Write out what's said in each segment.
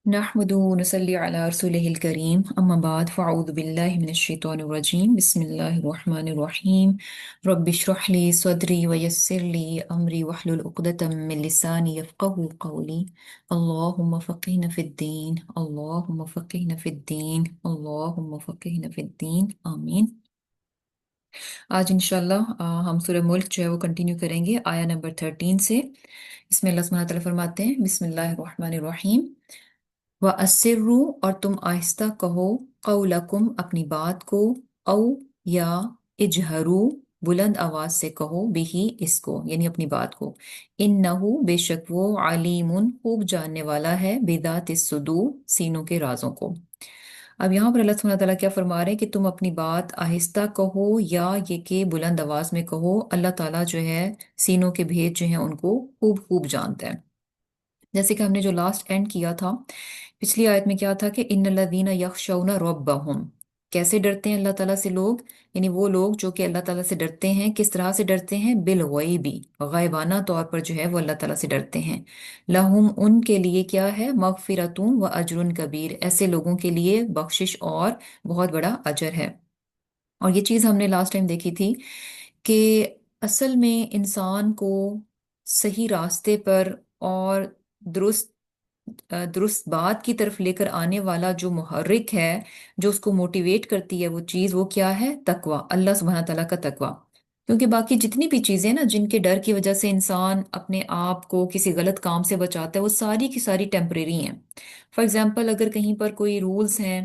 नहमदुहु व नसल्ली अला रसूलिहिल करीम अम्मा बाद फ़अऊज़ु बिल्लाहि मिनश शैतानिर रजीम बिस्मिल्लाहिर रहमानिर रहीम रब्बिश्रह ली सदरी व यस्सिर ली अमरी वहलुल उक़दतम मिन लिसानी यफ़क़हू क़ौली अल्लाहुम्मा फ़क़िहना फ़िद्दीन अल्लाहुम्मा फ़क़िहना फ़िद्दीन अल्लाहुम्मा फ़क़िहना फ़िद्दीन आमीन। आज इंशाल्लाह हम सूरह मुल्क जो है वो कंटिन्यू करेंगे आया नंबर 13 से। इसमें अल्लाह सुब्हानहू व तआला फरमाते हैं बिस्मिल्लाहिर रहमानिर रहीम व अस्सिर्रु और तुम आहिस्ता कहो कौलकुम अपनी बात को औ या इजहरू बुलंद आवाज से कहो बिही इसको यानी अपनी बात को इन्नहु बेशक वो अलीमुन खूब जानने वाला है बिदात सुदूर सीनों के राजों को। अब यहाँ पर अल्लाह सुब्हानहू व तआला क्या फरमा रहे हैं कि तुम अपनी बात आहिस्ता कहो या ये कि बुलंद आवाज में कहो। अल्लाह ताला जो है सीनों के भेद जो है उनको खूब खूब जानता है। जैसे कि हमने जो लास्ट एंड किया था पिछली आयत में क्या था कि इन्नल्लज़ीना यख़शौना रब्बहुम, कैसे डरते हैं अल्लाह ताला से लोग, यानी वो लोग जो कि अल्लाह ताला से डरते हैं किस तरह से डरते हैं, बिल गैबी, गैबाना तौर पर जो है वो अल्लाह ताला से डरते हैं। लहुम उनके लिए क्या है, मगफिरतुन व अजरुन कबीर, ऐसे लोगों के लिए बख्शिश और बहुत बड़ा अजर है। और ये चीज़ हमने लास्ट टाइम देखी थी कि असल में इंसान को सही रास्ते पर और दुरुस्त दुरुस्त बात की तरफ लेकर आने वाला जो मुहर्रिक है, जो उसको मोटिवेट करती है, वो चीज़ वो क्या है, तकवा, अल्लाह सुब्हानहू तआला का तकवा। क्योंकि बाकी जितनी भी चीज़ें ना जिनके डर की वजह से इंसान अपने आप को किसी गलत काम से बचाता है वो सारी की सारी टेम्परेरी हैं। फॉर एग्जाम्पल अगर कहीं पर कोई रूल्स हैं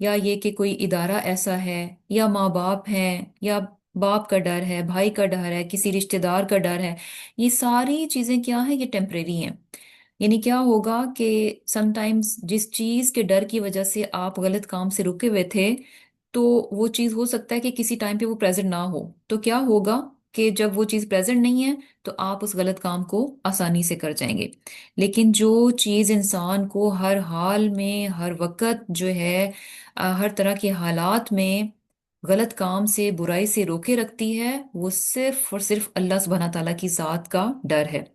या ये कि कोई इदारा ऐसा है या माँ बाप हैं या बाप का डर है, भाई का डर है, किसी रिश्तेदार का डर है, ये सारी चीज़ें क्या है, ये टेम्परेरी हैं। यानी क्या होगा कि समटाइम्स जिस चीज के डर की वजह से आप गलत काम से रुके हुए थे तो वो चीज हो सकता है कि किसी टाइम पे वो प्रेजेंट ना हो, तो क्या होगा कि जब वो चीज प्रेजेंट नहीं है तो आप उस गलत काम को आसानी से कर जाएंगे। लेकिन जो चीज इंसान को हर हाल में हर वक्त जो है हर तरह के हालात में गलत काम से बुराई से रोके रखती है वो सिर्फ और सिर्फ अल्लाह सुब्हानहू तआला की जात का डर है,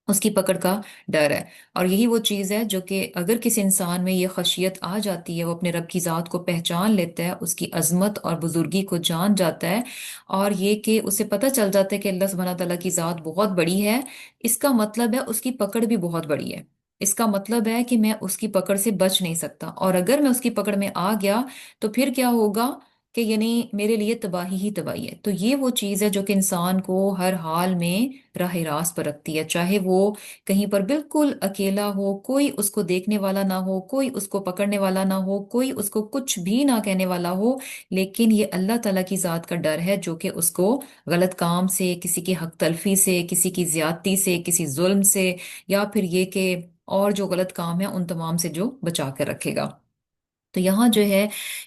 उसकी पकड़ का डर है। और यही वो चीज़ है जो कि अगर किसी इंसान में ये खशियत आ जाती है, वो अपने रब की ज़ात को पहचान लेता है, उसकी अजमत और बुजुर्गी को जान जाता है और ये कि उसे पता चल जाता है कि अल्लाह सुब्हानहू तआला की ज़ात बहुत बड़ी है, इसका मतलब है उसकी पकड़ भी बहुत बड़ी है। इसका मतलब है कि मैं उसकी पकड़ से बच नहीं सकता, और अगर मैं उसकी पकड़ में आ गया तो फिर क्या होगा कि यानी मेरे लिए तबाही ही तबाही है। तो ये वो चीज़ है जो कि इंसान को हर हाल में राह रास्त पर रखती है, चाहे वो कहीं पर बिल्कुल अकेला हो, कोई उसको देखने वाला ना हो, कोई उसको पकड़ने वाला ना हो, कोई उसको कुछ भी ना कहने वाला हो, लेकिन ये अल्लाह ताला की जात का डर है जो कि उसको गलत काम से, किसी की हक तलफी से, किसी की ज्यादती से, किसी जुल्म से, या फिर ये कि और जो गलत काम है उन तमाम से जो बचा कर रखेगा। तो यहाँ जो है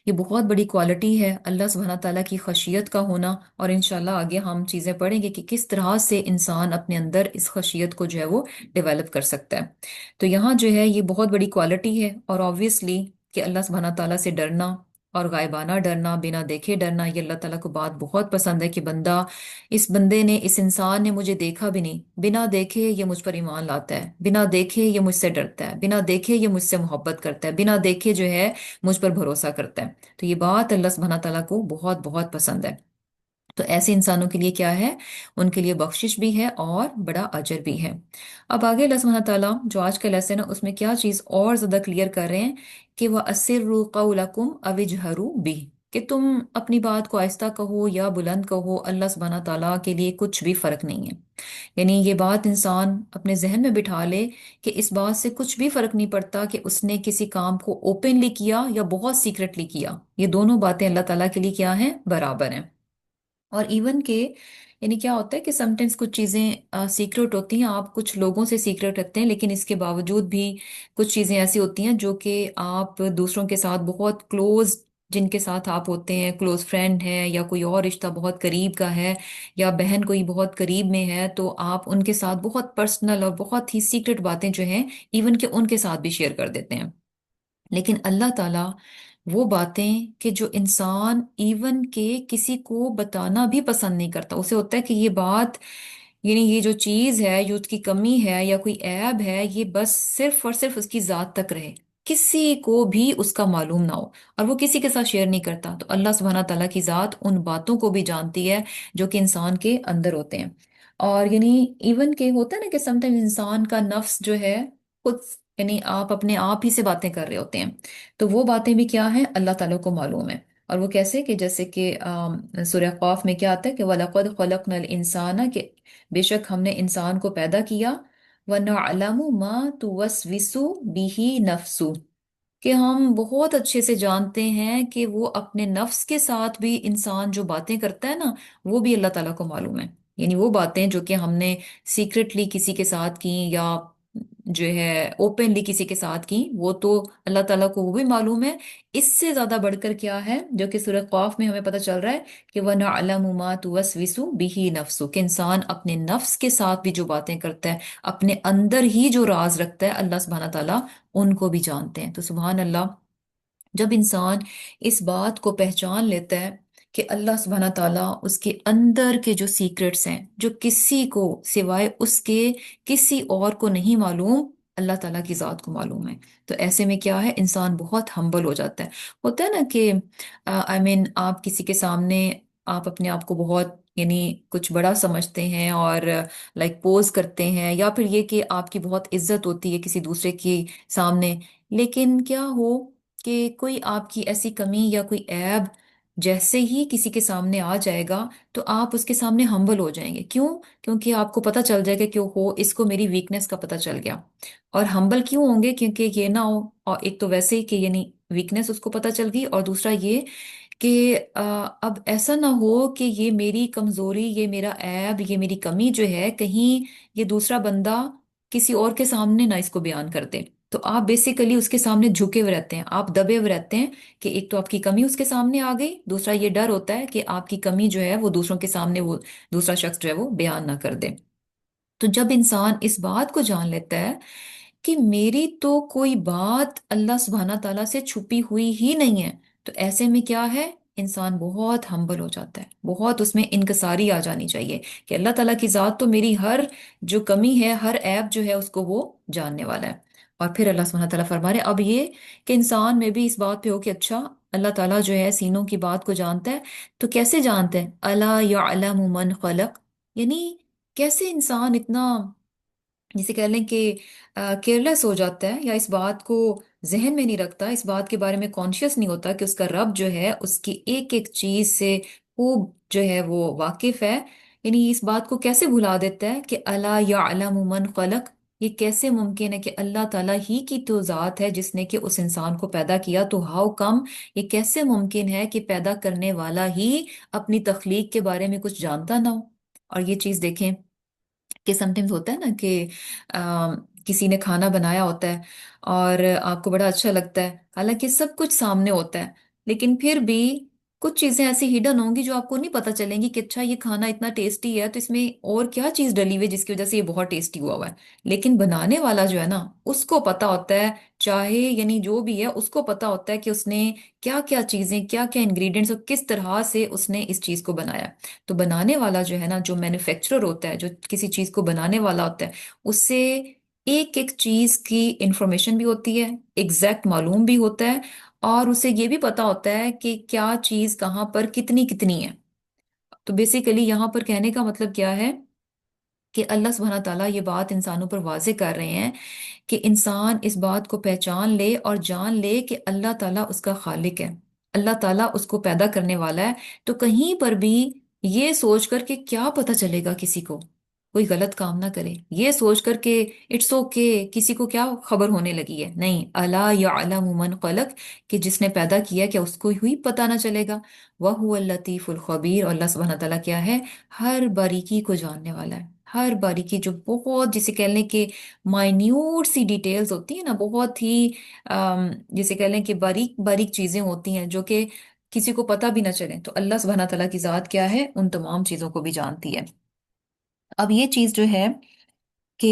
ये बहुत बड़ी क्वालिटी है अल्लाह सुब्हानहू ताला की खशियत का होना। और इंशाल्लाह आगे हम चीज़ें पढ़ेंगे कि किस तरह से इंसान अपने अंदर इस खशियत को जो है वो डेवलप कर सकता है। तो यहाँ जो है ये बहुत बड़ी क्वालिटी है, और ऑब्वियसली कि अल्लाह सुब्हानहू ताला से डरना और गायबाना डरना, बिना देखे डरना, ये अल्लाह ताला को बात बहुत पसंद है कि बंदा, इस बंदे ने, इस इंसान ने मुझे देखा भी नहीं, बिना देखे ये मुझ पर ईमान लाता है, बिना देखे ये मुझसे डरता है, बिना देखे ये मुझसे मोहब्बत करता है, बिना देखे जो है मुझ पर भरोसा करता है। तो ये बात अल्लाह सुब्हानहू तआला को बहुत बहुत पसंद है। तो ऐसे इंसानों के लिए क्या है, उनके लिए बख्शिश भी है और बड़ा अजर भी है। अब आगे अल्लाह सुब्हानहू तआला जो आज का लेसन है उसमें क्या चीज़ और ज़्यादा क्लियर कर रहे हैं कि वह अस्सिर्रु कौलकुम अविजहरू बी, कि तुम अपनी बात को आहिस्ता कहो या बुलंद कहो, अल्लाह सुब्हानहू तआला के लिए कुछ भी फर्क नहीं है। यानी ये बात इंसान अपने जहन में बिठा ले कि इस बात से कुछ भी फर्क नहीं पड़ता कि उसने किसी काम को ओपनली किया या बहुत सीक्रेटली किया, ये दोनों बातें अल्लाह ताला के लिए क्या हैं, बराबर हैं। और इवन के यानी क्या होता है कि समटाइम्स कुछ चीज़ें सीक्रेट होती हैं, आप कुछ लोगों से सीक्रेट रखते हैं, लेकिन इसके बावजूद भी कुछ चीज़ें ऐसी होती हैं जो कि आप दूसरों के साथ बहुत क्लोज, जिनके साथ आप होते हैं, क्लोज फ्रेंड है या कोई और रिश्ता बहुत करीब का है या बहन कोई बहुत करीब में है, तो आप उनके साथ बहुत पर्सनल और बहुत ही सीक्रेट बातें जो हैं इवन के उनके साथ भी शेयर कर देते हैं। लेकिन अल्लाह ताला वो बातें कि जो इंसान इवन के किसी को बताना भी पसंद नहीं करता, उसे होता है कि ये बात, यानी ये जो चीज है, जो उसकी कमी है या कोई ऐब है, ये बस सिर्फ और सिर्फ उसकी जात तक रहे, کسی کو بھی اس کا معلوم نہ ہو، اور وہ کسی کے ساتھ شیئر نہیں کرتا، تو اللہ سبحانہ تعالیٰ کی ذات ان باتوں کو بھی جانتی ہے جو کہ انسان کے اندر ہوتے ہیں۔ اور یعنی ایون کہ ہوتا ہے نا کہ سم ٹائم انسان کا نفس جو ہے خود، یعنی آپ اپنے آپ ہی سے باتیں کر رہے ہوتے ہیں، تو وہ باتیں بھی کیا ہیں، اللہ تعالیٰ کو معلوم ہے۔ اور وہ کیسے کہ جیسے کہ سورہ قاف میں کیا آتا ہے کہ وَلَقَدْ خَلَقْنَا الْإِنسَانَ، کہ بے شک ہم نے انسان کو پیدا کیا، وَنَعْلَمُ مَا تُوَسْوِسُ بِهِ نَفْسُ، کہ ہم بہت اچھے سے جانتے ہیں کہ وہ اپنے نفس کے ساتھ بھی انسان جو باتیں کرتا ہے نا، وہ بھی اللہ تعالیٰ کو معلوم ہے۔ یعنی وہ باتیں جو کہ ہم نے سیکرٹلی کسی کے ساتھ کی، یا جو ہے اوپنلی کسی کے ساتھ کی، وہ تو اللہ تعالیٰ کو وہ بھی معلوم ہے۔ اس سے زیادہ بڑھ کر کیا ہے جو کہ سورہ قاف میں ہمیں پتہ چل رہا ہے کہ وَنَعْلَمُ مَا تُوَسْوِسُ بِهِ نَفْسُ، کہ انسان اپنے نفس کے ساتھ بھی جو باتیں کرتا ہے، اپنے اندر ہی جو راز رکھتا ہے، اللہ سبحانہ تعالیٰ ان کو بھی جانتے ہیں۔ تو سبحان اللہ، جب انسان اس بات کو پہچان لیتا ہے کہ اللہ سبحانہ تعالیٰ اس کے اندر کے جو سیکرٹس ہیں، جو کسی کو سوائے اس کے کسی اور کو نہیں معلوم، اللہ تعالیٰ کی ذات کو معلوم ہے، تو ایسے میں کیا ہے، انسان بہت ہمبل ہو جاتا ہے۔ ہوتا ہے نا کہ آپ کسی کے سامنے آپ اپنے آپ کو بہت یعنی کچھ بڑا سمجھتے ہیں، اور لائک پوز کرتے ہیں، یا پھر یہ کہ آپ کی بہت عزت ہوتی ہے کسی دوسرے کے سامنے، لیکن کیا ہو کہ کوئی آپ کی ایسی کمی یا کوئی عیب جیسے ہی کسی کے سامنے آ جائے گا، تو آپ اس کے سامنے ہمبل ہو جائیں گے۔ کیوں؟ کیونکہ آپ کو پتہ چل جائے گا کہ ہو اس کو میری ویکنس کا پتہ چل گیا۔ اور ہمبل کیوں ہوں گے؟ کیونکہ یہ نہ ہو، اور ایک تو ویسے ہی کہ یعنی ویکنس اس کو پتہ چل گئی، اور دوسرا یہ کہ اب ایسا نہ ہو کہ یہ میری کمزوری، یہ میرا عیب، یہ میری کمی جو ہے، کہیں یہ دوسرا بندہ کسی اور کے سامنے نہ اس کو بیان کر دے۔ تو آپ بیسیکلی اس کے سامنے جھکے ہوئے رہتے ہیں، آپ دبے ہوئے رہتے ہیں کہ ایک تو آپ کی کمی اس کے سامنے آ گئی، دوسرا یہ ڈر ہوتا ہے کہ آپ کی کمی جو ہے وہ دوسروں کے سامنے وہ دوسرا شخص جو ہے وہ بیان نہ کر دے۔ تو جب انسان اس بات کو جان لیتا ہے کہ میری تو کوئی بات اللہ سبحانہ تعالیٰ سے چھپی ہوئی ہی نہیں ہے، تو ایسے میں کیا ہے، انسان بہت ہمبل ہو جاتا ہے، بہت اس میں انکساری آ جانی چاہیے کہ اللہ تعالیٰ کی ذات تو میری ہر جو کمی ہے، ہر عیب جو ہے، اس کو وہ جاننے والا ہے۔ اور پھر اللہ سبحانہ تعالیٰ فرما رہے ہیں اب یہ کہ انسان میں بھی اس بات پہ ہو کہ اچھا اللہ تعالیٰ جو ہے سینوں کی بات کو جانتا ہے، تو کیسے جانتا ہے؟ الا یعلم من خلق، یعنی کیسے انسان اتنا جسے کہہ لیں کہ کیئرلیس ہو جاتا ہے، یا اس بات کو ذہن میں نہیں رکھتا، اس بات کے بارے میں کانشیس نہیں ہوتا کہ اس کا رب جو ہے اس کی ایک ایک چیز سے خوب جو ہے وہ واقف ہے۔ یعنی اس بات کو کیسے بھلا دیتا ہے کہ الا یعلم من خلق، یہ کیسے ممکن ہے کہ اللہ تعالیٰ ہی کی تو ذات ہے جس نے کہ اس انسان کو پیدا کیا، تو ہاؤ کم، یہ کیسے ممکن ہے کہ پیدا کرنے والا ہی اپنی تخلیق کے بارے میں کچھ جانتا نہ ہو؟ اور یہ چیز دیکھیں کہ سم ٹائمز ہوتا ہے نا کہ کسی نے کھانا بنایا ہوتا ہے اور آپ کو بڑا اچھا لگتا ہے، حالانکہ سب کچھ سامنے ہوتا ہے، لیکن پھر بھی کچھ چیزیں ایسی ہڈن ہوں گی جو آپ کو نہیں پتہ چلیں گی کہ اچھا یہ کھانا اتنا ٹیسٹی ہے تو اس میں اور کیا چیز ڈلی ہوئی ہے جس کی وجہ سے یہ بہت ٹیسٹی ہوا ہے۔ لیکن بنانے والا جو ہے نا، اس کو پتا ہوتا ہے، چاہے یعنی جو بھی ہے اس کو پتا ہوتا ہے کہ اس نے کیا کیا چیزیں، کیا کیا انگریڈینٹس اور کس طرح سے اس نے اس چیز کو بنایا۔ تو بنانے والا جو ہے نا، جو مینوفیکچرر ہوتا ہے، جو کسی چیز کو بنانے والا ہوتا ہے، اس سے ایک ایک چیز کی انفارمیشن بھی ہوتی ہے، ایگزیکٹ معلوم بھی ہوتا ہے، اور اسے یہ بھی پتا ہوتا ہے کہ کیا چیز کہاں پر کتنی کتنی ہے۔ تو بیسیکلی یہاں پر کہنے کا مطلب کیا ہے کہ اللہ سبحانہ تعالیٰ یہ بات انسانوں پر واضح کر رہے ہیں کہ انسان اس بات کو پہچان لے اور جان لے کہ اللہ تعالیٰ اس کا خالق ہے، اللہ تعالیٰ اس کو پیدا کرنے والا ہے۔ تو کہیں پر بھی یہ سوچ کر کہ کیا پتہ چلے گا کسی کو، کوئی غلط کام نہ کرے، یہ سوچ کر کہ اٹس اوکے کسی کو کیا خبر ہونے لگی ہے، نہیں، الا یعلم من خلق، کہ جس نے پیدا کیا کیا اس کو ہوئی پتہ نہ چلے گا۔ وَهُوَ اللطیف الخبیر، اور اللہ سبحانہ تعالیٰ کیا ہے، ہر باریکی کو جاننے والا ہے، ہر باریکی جو بہت جسے کہہ لیں کہ مائنیوٹ سی ڈیٹیلز ہوتی ہیں نا، بہت ہی جسے کہہ لیں کہ باریک باریک چیزیں ہوتی ہیں جو کہ کسی کو پتہ بھی نہ چلے، تو اللہ سبحانہ تعالیٰ کی ذات کیا ہے، ان تمام چیزوں کو بھی جانتی ہے۔ اب یہ چیز جو ہے کہ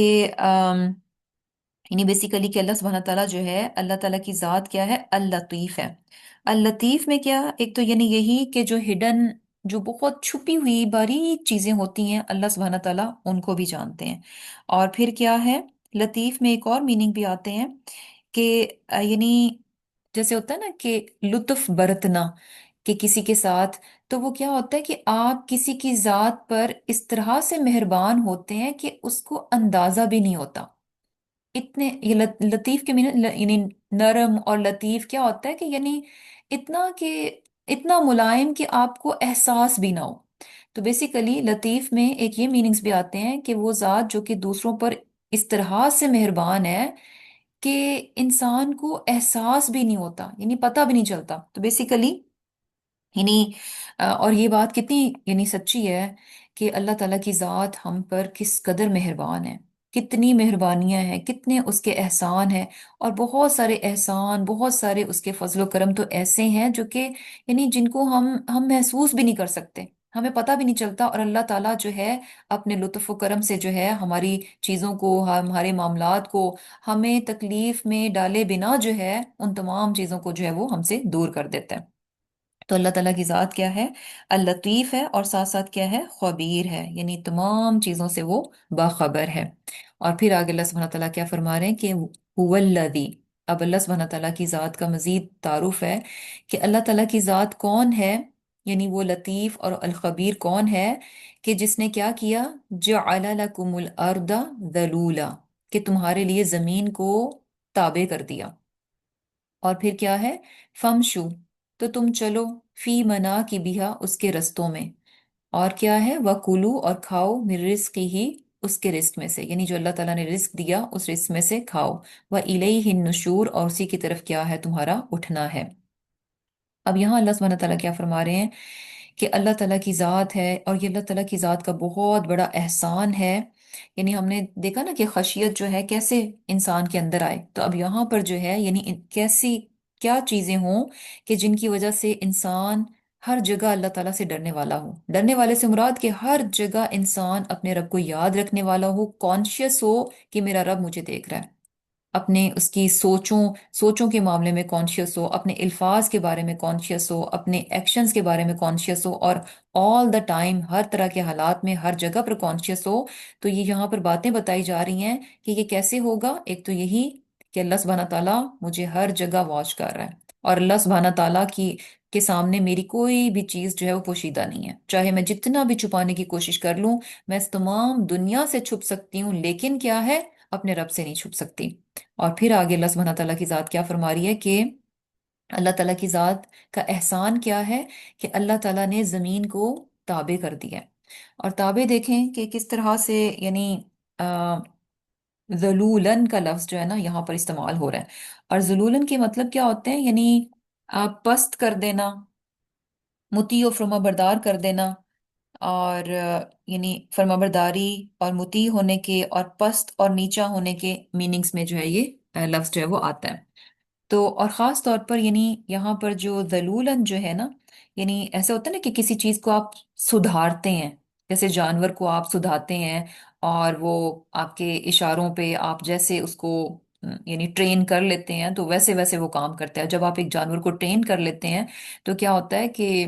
یعنی بیسیکلی کہ اللہ سبحانہ تعالیٰ جو ہے، اللہ تعالیٰ کی ذات کیا ہے، اللطیف ہے۔ اللطیف میں کیا، ایک تو یعنی یہی کہ جو ہڈن، جو بہت چھپی ہوئی باریک چیزیں ہوتی ہیں، اللہ سبحانہ تعالیٰ ان کو بھی جانتے ہیں۔ اور پھر کیا ہے، لطیف میں ایک اور میننگ بھی آتے ہیں کہ یعنی جیسے ہوتا ہے نا کہ لطف برتنا کہ کسی کے ساتھ، تو وہ کیا ہوتا ہے کہ آپ کسی کی ذات پر اس طرح سے مہربان ہوتے ہیں کہ اس کو اندازہ بھی نہیں ہوتا. اتنے یہ لطیف کے معنی یعنی نرم اور لطیف کیا ہوتا ہے کہ یعنی اتنا کہ اتنا ملائم کہ آپ کو احساس بھی نہ ہو. تو بیسیکلی لطیف میں ایک یہ میننگز بھی آتے ہیں کہ وہ ذات جو کہ دوسروں پر اس طرح سے مہربان ہے کہ انسان کو احساس بھی نہیں ہوتا، یعنی پتہ بھی نہیں چلتا. تو بیسیکلی یعنی اور یہ بات کتنی یعنی سچی ہے کہ اللہ تعالیٰ کی ذات ہم پر کس قدر مہربان ہے، کتنی مہربانیاں ہیں، کتنے اس کے احسان ہیں. اور بہت سارے احسان، بہت سارے اس کے فضل و کرم تو ایسے ہیں جو کہ یعنی جن کو ہم محسوس بھی نہیں کر سکتے، ہمیں پتہ بھی نہیں چلتا. اور اللہ تعالیٰ جو ہے اپنے لطف و کرم سے جو ہے ہماری چیزوں کو، ہمارے معاملات کو ہمیں تکلیف میں ڈالے بنا جو ہے ان تمام چیزوں کو جو ہے وہ ہم سے دور کر دیتا ہے. تو اللہ تعالیٰ کی ذات کیا ہے؟ اللطیف ہے، اور ساتھ ساتھ کیا ہے؟ خبیر ہے، یعنی تمام چیزوں سے وہ باخبر ہے. اور پھر آگے اللہ سبحانہ تعالیٰ کیا فرما رہے ہیں کہ هو الذی. اب اللہ سبحانہ تعالیٰ کی ذات کا مزید تعارف ہے کہ اللہ تعالیٰ کی ذات کون ہے، یعنی وہ لطیف اور الخبیر کون ہے کہ جس نے کیا کیا؟ جعل لکم الارض ذلولا، کہ تمہارے لیے زمین کو تابع کر دیا. اور پھر کیا ہے؟ فمشو، تو تم چلو، فی منا کی بیہا، اس کے رستوں میں. اور کیا ہے؟ وکلو، اور کھاؤ، من رزق ہی، اس کے رزق میں سے، یعنی جو اللہ تعالیٰ نے رزق دیا اس رزق میں سے کھاؤ. وَإِلَيْهِ النُّشُورُ، اور اسی کی طرف کیا ہے؟ تمہارا اٹھنا ہے. اب یہاں اللہ سبحانہ تعالیٰ کیا فرما رہے ہیں کہ اللہ تعالیٰ کی ذات ہے، اور یہ اللہ تعالیٰ کی ذات کا بہت بڑا احسان ہے. یعنی ہم نے دیکھا نا کہ خشیت جو ہے کیسے انسان کے اندر آئے، تو اب یہاں پر جو ہے یعنی کیسی کیا چیزیں ہوں کہ جن کی وجہ سے انسان ہر جگہ اللہ تعالیٰ سے ڈرنے والا ہو. ڈرنے والے سے مراد کہ ہر جگہ انسان اپنے رب کو یاد رکھنے والا ہو، کانشیس ہو کہ میرا رب مجھے دیکھ رہا ہے. اپنے اس کی سوچوں کے معاملے میں کانشیس ہو، اپنے الفاظ کے بارے میں کانشیس ہو، اپنے ایکشنز کے بارے میں کانشیس ہو، اور آل دا ٹائم ہر طرح کے حالات میں ہر جگہ پر کانشیس ہو. تو یہ یہاں پر باتیں بتائی جا رہی ہیں کہ یہ کیسے ہوگا. ایک تو یہی کہ اللہ سبحانہ تعالیٰ مجھے ہر جگہ واچ کر رہا ہے، اور اللہ سبحانہ تعالیٰ کی کے سامنے میری کوئی بھی چیز جو ہے وہ پوشیدہ نہیں ہے. چاہے میں جتنا بھی چھپانے کی کوشش کر لوں، میں اس تمام دنیا سے چھپ سکتی ہوں، لیکن کیا ہے؟ اپنے رب سے نہیں چھپ سکتی. اور پھر آگے اللہ سبحانہ تعالیٰ کی ذات کیا فرما رہی ہے کہ اللہ تعالیٰ کی ذات کا احسان کیا ہے کہ اللہ تعالیٰ نے زمین کو تابع کر دیا ہے. اور تابع دیکھیں کہ کس طرح سے یعنی ذلولن کا لفظ جو ہے نا یہاں پر استعمال ہو رہا ہے. اور ذلولن کے مطلب کیا ہوتے ہیں؟ یعنی پست کر دینا، مطیع و فرما بردار کر دینا. اور یعنی فرمانبرداری اور مطیع ہونے کے اور پست اور نیچا ہونے کے میننگز میں جو ہے یہ لفظ جو ہے وہ آتا ہے. تو اور خاص طور پر یعنی یہاں پر جو ذلولن جو ہے نا، یعنی ایسا ہوتا ہے نا کہ کسی چیز کو آپ سدھارتے ہیں، جیسے جانور کو آپ سدھاتے ہیں اور وہ آپ کے اشاروں پہ آپ جیسے اس کو یعنی ٹرین کر لیتے ہیں تو ویسے ویسے وہ کام کرتا ہے. جب آپ ایک جانور کو ٹرین کر لیتے ہیں تو کیا ہوتا ہے کہ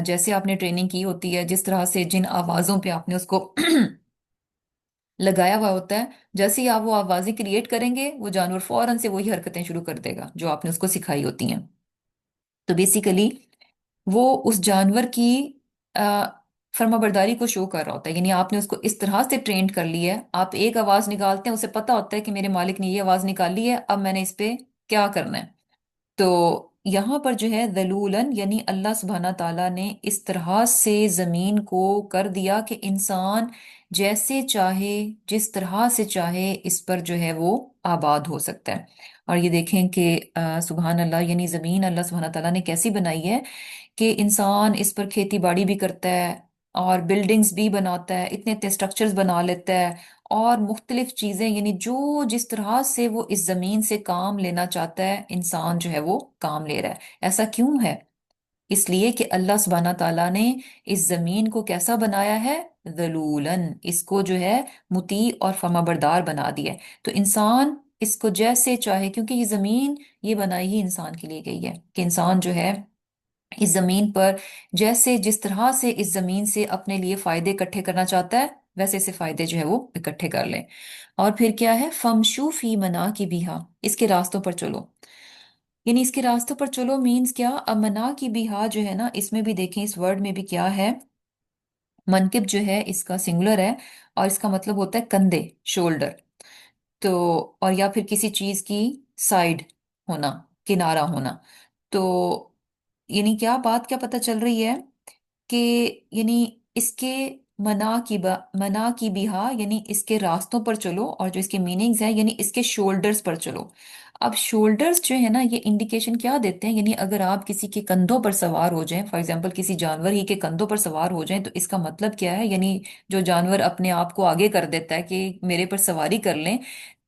جیسے آپ نے ٹریننگ کی ہوتی ہے، جس طرح سے جن آوازوں پہ آپ نے اس کو لگایا ہوا ہوتا ہے، جیسے ہی آپ وہ آوازیں کریٹ کریں گے وہ جانور فوراً سے وہی حرکتیں شروع کر دے گا جو آپ نے اس کو سکھائی ہوتی ہیں. تو بیسیکلی وہ اس جانور کی فرما برداری کو شو کر رہا ہوتا ہے. یعنی آپ نے اس کو اس طرح سے ٹرینڈ کر لی ہے، آپ ایک آواز نکالتے ہیں، اسے پتا ہوتا ہے کہ میرے مالک نے یہ آواز نکالی ہے، اب میں نے اس پہ کیا کرنا ہے. تو یہاں پر جو ہے ذلولن یعنی اللہ سبحانہ تعالیٰ نے اس طرح سے زمین کو کر دیا کہ انسان جیسے چاہے، جس طرح سے چاہے اس پر جو ہے وہ آباد ہو سکتا ہے. اور یہ دیکھیں کہ سبحان اللہ، یعنی زمین اللہ سبحانہ تعالیٰ نے کیسی بنائی ہے کہ انسان اس پر کھیتی باڑی بھی کرتا ہے اور بلڈنگز بھی بناتا ہے، اتنے اتنے اسٹرکچرز بنا لیتا ہے، اور مختلف چیزیں یعنی جو جس طرح سے وہ اس زمین سے کام لینا چاہتا ہے انسان جو ہے وہ کام لے رہا ہے. ایسا کیوں ہے؟ اس لیے کہ اللہ سبحانہ تعالیٰ نے اس زمین کو کیسا بنایا ہے؟ ذلولن، اس کو جو ہے مطیع اور فرما بردار بنا دیا ہے. تو انسان اس کو جیسے چاہے، کیونکہ یہ زمین یہ بنائی ہی انسان کے لیے گئی ہے کہ انسان جو ہے اس زمین پر جیسے جس طرح سے اس زمین سے اپنے لیے فائدے اکٹھے کرنا چاہتا ہے वैसे से फायदे जो है वो इकट्ठे कर लें। और फिर क्या है, फमशू फी मना की बिहा, इसके रास्तों पर चलो। यानी इसके रास्तों पर चलो मीन्स क्या, अब मना की बिहा जो है ना, इसमें भी देखें इस वर्ड में भी क्या है, मनकिब जो है इसका सिंगुलर है, और इसका मतलब होता है कंधे, शोल्डर। तो और या फिर किसी चीज की साइड होना, किनारा होना। तो यानी क्या बात क्या पता चल रही है कि यानी इसके मना की बिहा, यानी इसके रास्तों पर चलो, और जो इसके मीनिंग्स है यानी इसके शोल्डर्स पर चलो। अब शोल्डर्स जो है ना, ये इंडिकेशन क्या देते हैं, यानी अगर आप किसी के कंधों पर सवार हो जाएं, फॉर एग्जांपल किसी जानवर ही के कंधों पर सवार हो जाएं, तो इसका मतलब क्या है, यानी जो जानवर अपने आप को आगे कर देता है कि मेरे पर सवारी कर लें,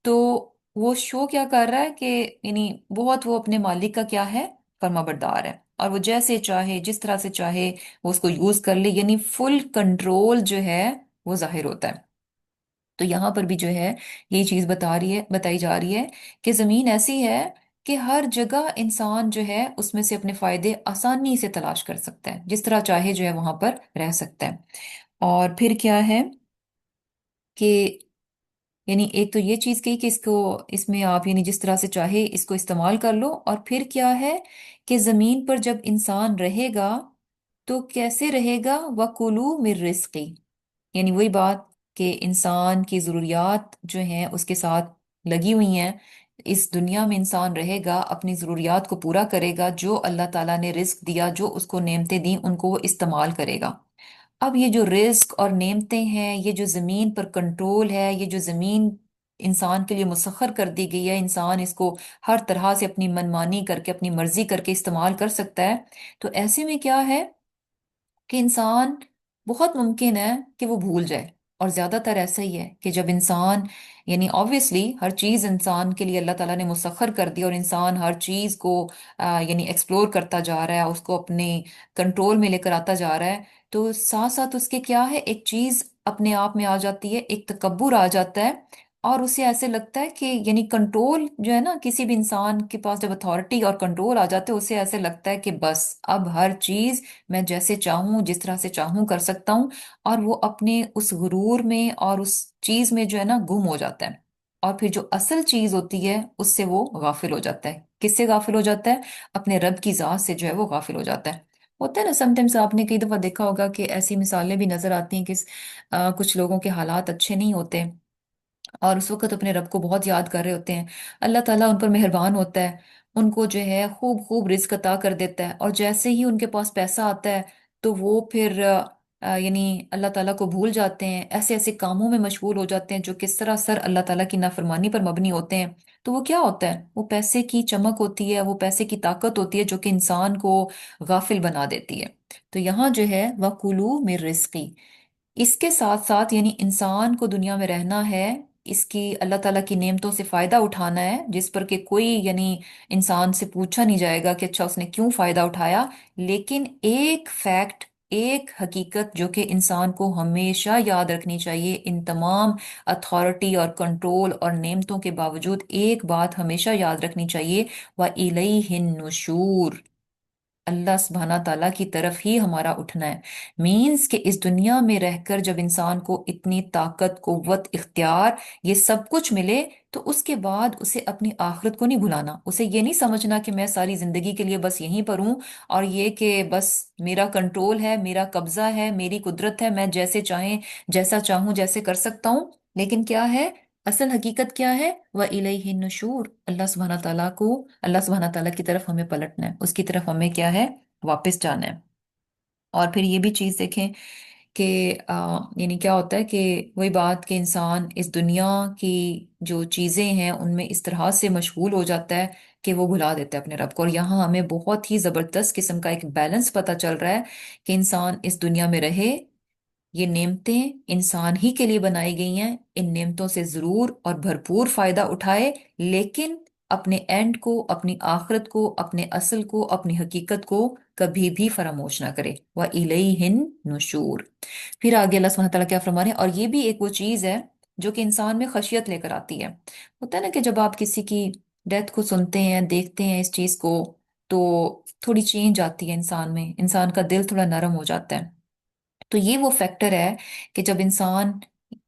तो वो शो क्या कर रहा है कि यानी बहुत वो अपने मालिक का क्या है, फर्माबरदार है, और वो जैसे चाहे जिस तरह से चाहे वो उसको यूज कर ले, यानी फुल कंट्रोल जो है वो जाहिर होता है। तो यहाँ पर भी जो है यही चीज बताई जा रही है कि जमीन ऐसी है कि हर जगह इंसान जो है उसमें से अपने फायदे आसानी से तलाश कर सकता है, जिस तरह चाहे जो है वहां पर रह सकता है। और फिर क्या है कि यानी एक तो ये चीज कही कि इसको, इसमें आप यानी जिस तरह से चाहे इसको इस्तेमाल कर लो। और फिर क्या है कि जमीन पर जब इंसान रहेगा तो कैसे रहेगा, वकुलू मिर रिस्की, यानी वही बात कि इंसान की ज़रूरियात जो हैं उसके साथ लगी हुई हैं। इस दुनिया में इंसान रहेगा, अपनी ज़रूरियात को पूरा करेगा, जो अल्लाह ताला ने रिस्क दिया, जो उसको नेमतें दी, उनको वो इस्तेमाल करेगा। अब ये जो रिस्क और नेमतें हैं, ये जो ज़मीन पर कंट्रोल है, ये जो ज़मीन इंसान के लिए मुसख्खर कर दी गई है, इंसान इसको हर तरह से अपनी मनमानी करके, अपनी मर्जी करके इस्तेमाल कर सकता है। तो ऐसे में क्या है कि इंसान, बहुत मुमकिन है कि वो भूल जाए। और ज्यादातर ऐसा ही है कि जब इंसान, यानी ऑब्वियसली हर चीज इंसान के लिए अल्लाह ताला ने मुसख्खर कर दी, और इंसान हर चीज को यानी एक्सप्लोर करता जा रहा है, उसको अपने कंट्रोल में लेकर आता जा रहा है, तो साथ साथ उसके क्या है, एक चीज अपने आप में आ जाती है, एक तकब्बुर आ जाता है। और उसे ऐसे लगता है कि यानी कंट्रोल जो है ना, किसी भी इंसान के पास जब अथॉरिटी और कंट्रोल आ जाते हैं, उसे ऐसे लगता है कि बस अब हर चीज मैं जैसे चाहूं, जिस तरह से चाहूं कर सकता हूं। और वो अपने उस गुरूर में और उस चीज में जो है ना गुम हो जाता है। और फिर जो असल चीज होती है उससे वो गाफिल हो जाता है। किससे गाफिल हो जाता है, अपने रब की जात से जो है वो गाफिल हो जाता है। होता है ना, समटाइम्स आपने कई दफा देखा होगा कि ऐसी मिसालें भी नजर आती हैं कि कुछ लोगों के हालात अच्छे नहीं होते, और उस वक्त अपने रब को बहुत याद कर रहे होते हैं। अल्लाह ताला उन पर मेहरबान होता है, उनको जो है खूब खूब रिस्क अता कर देता है, और जैसे ही उनके पास पैसा आता है तो वो फिर यानी अल्लाह ताला को भूल जाते हैं, ऐसे ऐसे कामों में मशगूल हो जाते हैं जो कि सरासर अल्लाह ताला की नाफरमानी पर मबनी होते हैं। तो वो क्या होता है, वो पैसे की चमक होती है, वो पैसे की ताकत होती है जो कि इंसान को गाफिल बना देती है। तो यहाँ जो है वकुलू मिर रिस्की, इसके साथ साथ यानी इंसान को दुनिया में रहना है, इसकी अल्लाह ताला की नेमतों से फायदा उठाना है, जिस पर कि कोई यानी इंसान से पूछा नहीं जाएगा कि अच्छा उसने क्यों फायदा उठाया। लेकिन एक फैक्ट, एक हकीकत जो कि इंसान को हमेशा याद रखनी चाहिए, इन तमाम अथॉरिटी और कंट्रोल और नेमतों के बावजूद एक बात हमेशा याद रखनी चाहिए, व इलैहिन नुशूर, अल्लाह सुब्हाना ताला की तरफ ही हमारा उठना है। मीन्स कि इस दुनिया में रहकर जब इंसान को इतनी ताकत, कुव्वत, इख्तियार, ये सब कुछ मिले, तो उसके बाद उसे अपनी आखिरत को नहीं भुलाना। उसे ये नहीं समझना कि मैं सारी जिंदगी के लिए बस यहीं पर हूं, और ये कि बस मेरा कंट्रोल है, मेरा कब्जा है, मेरी कुदरत है, मैं जैसे चाहे, जैसा चाहूं जैसे कर सकता हूं। लेकिन क्या है, असल हकीकत क्या है, व इलैहि नुशूर, अल्लाह सुब्हाना ताला की तरफ हमें पलटना है, उसकी तरफ हमें क्या है, वापस जाना है। और फिर ये भी चीज देखें कि यानी क्या होता है कि वही बात कि इंसान इस दुनिया की जो चीजें हैं उनमें इस तरह से मशगूल हो जाता है कि वो भुला देता है अपने रब को। और यहाँ हमें बहुत ही जबरदस्त किस्म का एक बैलेंस पता चल रहा है कि इंसान इस दुनिया में रहे, ये नेमतें इंसान ही के लिए बनाई गई हैं, इन नेमतों से जरूर और भरपूर फायदा उठाए, लेकिन अपने एंड को, अपनी आखिरत को, अपने असल को, अपनी हकीकत को कभी भी फरामोश ना करे। व इलैहिन नुशूर। फिर आगे अल्लाह सुब्हानहू तआला क्या फरमा रहे हैं, और ये भी एक वो चीज है जो कि इंसान में खशियत लेकर आती है। होता है ना कि जब आप किसी की डेथ को सुनते हैं, देखते हैं इस चीज को, तो थोड़ी चेंज आती है इंसान में, इंसान का दिल थोड़ा नरम हो जाता है। तो ये वो फैक्टर है कि जब इंसान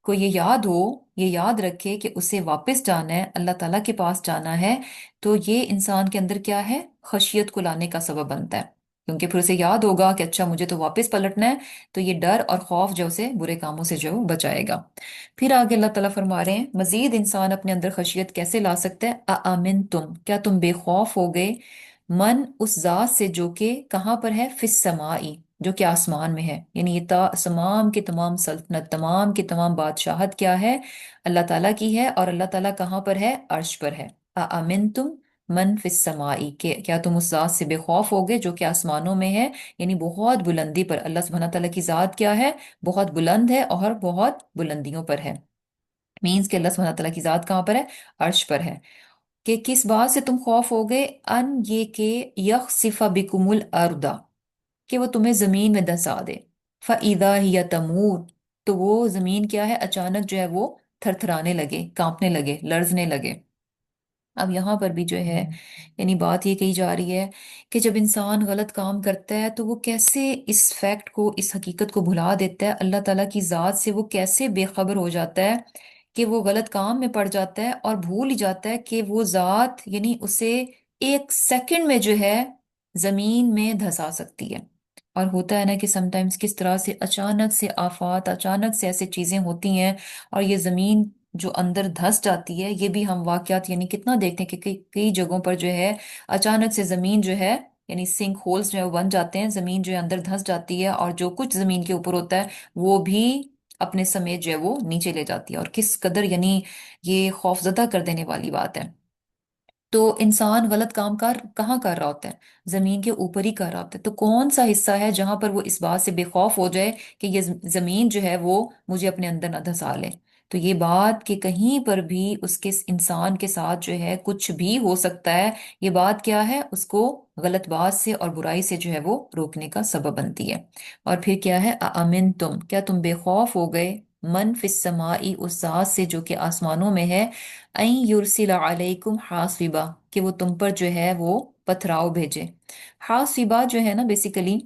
को ये याद हो, ये याद रखे कि उसे वापस जाना है, अल्लाह ताला के पास जाना है, तो ये इंसान के अंदर क्या है, खशियत को लाने का सबब बनता है। क्योंकि फिर उसे याद होगा कि अच्छा मुझे तो वापस पलटना है, तो ये डर और खौफ जो उसे बुरे कामों से जो है वो बचाएगा। फिर आगे अल्लाह ताला फरमा रहे हैं, मजीद इंसान अपने अंदर खशियत कैसे ला सकता है, अमिन तुम, क्या तुम बेखौफ हो गए, मन उस जात से जो कि कहाँ पर है, फिस समाई, जो कि आसमान में है। यानी ये तमाम की तमाम सल्तनत, तमाम की तमाम बादशाहत क्या है, अल्लाह ताला की है। और अल्लाह ताला कहाँ पर है, अर्श पर है। अमिन तुम मन फिस समाई, के क्या तुम उस जात से बेखौफ हो गए जो कि आसमानों में है। यानी बहुत बुलंदी पर, अल्लाह सुब्हानहू तआला की जात क्या है, बहुत बुलंद है और बहुत बुलंदियों पर है। मीन्स के अल्लाह सुब्हानहू तआला की जात कहाँ पर है, अर्श पर है। कि किस बात से तुम खौफ हो गए, अन ये के यखसिफा बिकुमुल अर्दा, कि वो तुम्हें जमीन में धंसा दे। फइदा हिया तमूर, तो वो जमीन क्या है, अचानक जो है वो थरथराने लगे, कांपने लगे, लर्जने लगे। अब यहाँ पर भी जो है यानी बात ये कही जा रही है कि जब इंसान गलत काम करता है तो वो कैसे इस फैक्ट को, इस हकीकत को भुला देता है, अल्लाह ताला की जात से वो कैसे बेखबर हो जाता है कि वो गलत काम में पड़ जाता है और भूल ही जाता है कि वो जात यानी उसे एक सेकंड में जो है जमीन में धंसा सकती है। और होता है ना कि समटाइम्स किस तरह से अचानक से आफात, अचानक से ऐसी चीजें होती हैं और ये जमीन जो अंदर धंस जाती है। ये भी हम वाकयात यानी कितना देखते हैं कि कई कई जगहों पर जो है अचानक से जमीन जो है यानी सिंक होल्स जो है वो बन जाते हैं, जमीन जो है अंदर धंस जाती है और जो कुछ जमीन के ऊपर होता है वो भी अपने समेत जो है वो नीचे ले जाती है। और किस कदर यानी ये खौफजदा कर देने वाली बात है। तो इंसान गलत काम कर कहाँ कर रहा होता है, जमीन के ऊपर ही कर रहा होता है। तो कौन सा हिस्सा है जहां पर वो इस बात से बेखौफ हो जाए कि ये जमीन जो है वो मुझे अपने अंदर ना धंसा ले। तो ये बात कि कहीं पर भी उसके इंसान के साथ जो है कुछ भी हो सकता है, ये बात क्या है, उसको गलत बात से और बुराई से जो है वो रोकने का सबब बनती है। और फिर क्या है, अमिन तुम, क्या तुम बेखौफ हो गए, मन फिस समाई, उस जात से जो कि आसमानों में है, अन युरसिल अलैकुम हासिबा, कि वो तुम पर जो है वो पथराव भेजे। हासिबा जो है ना बेसिकली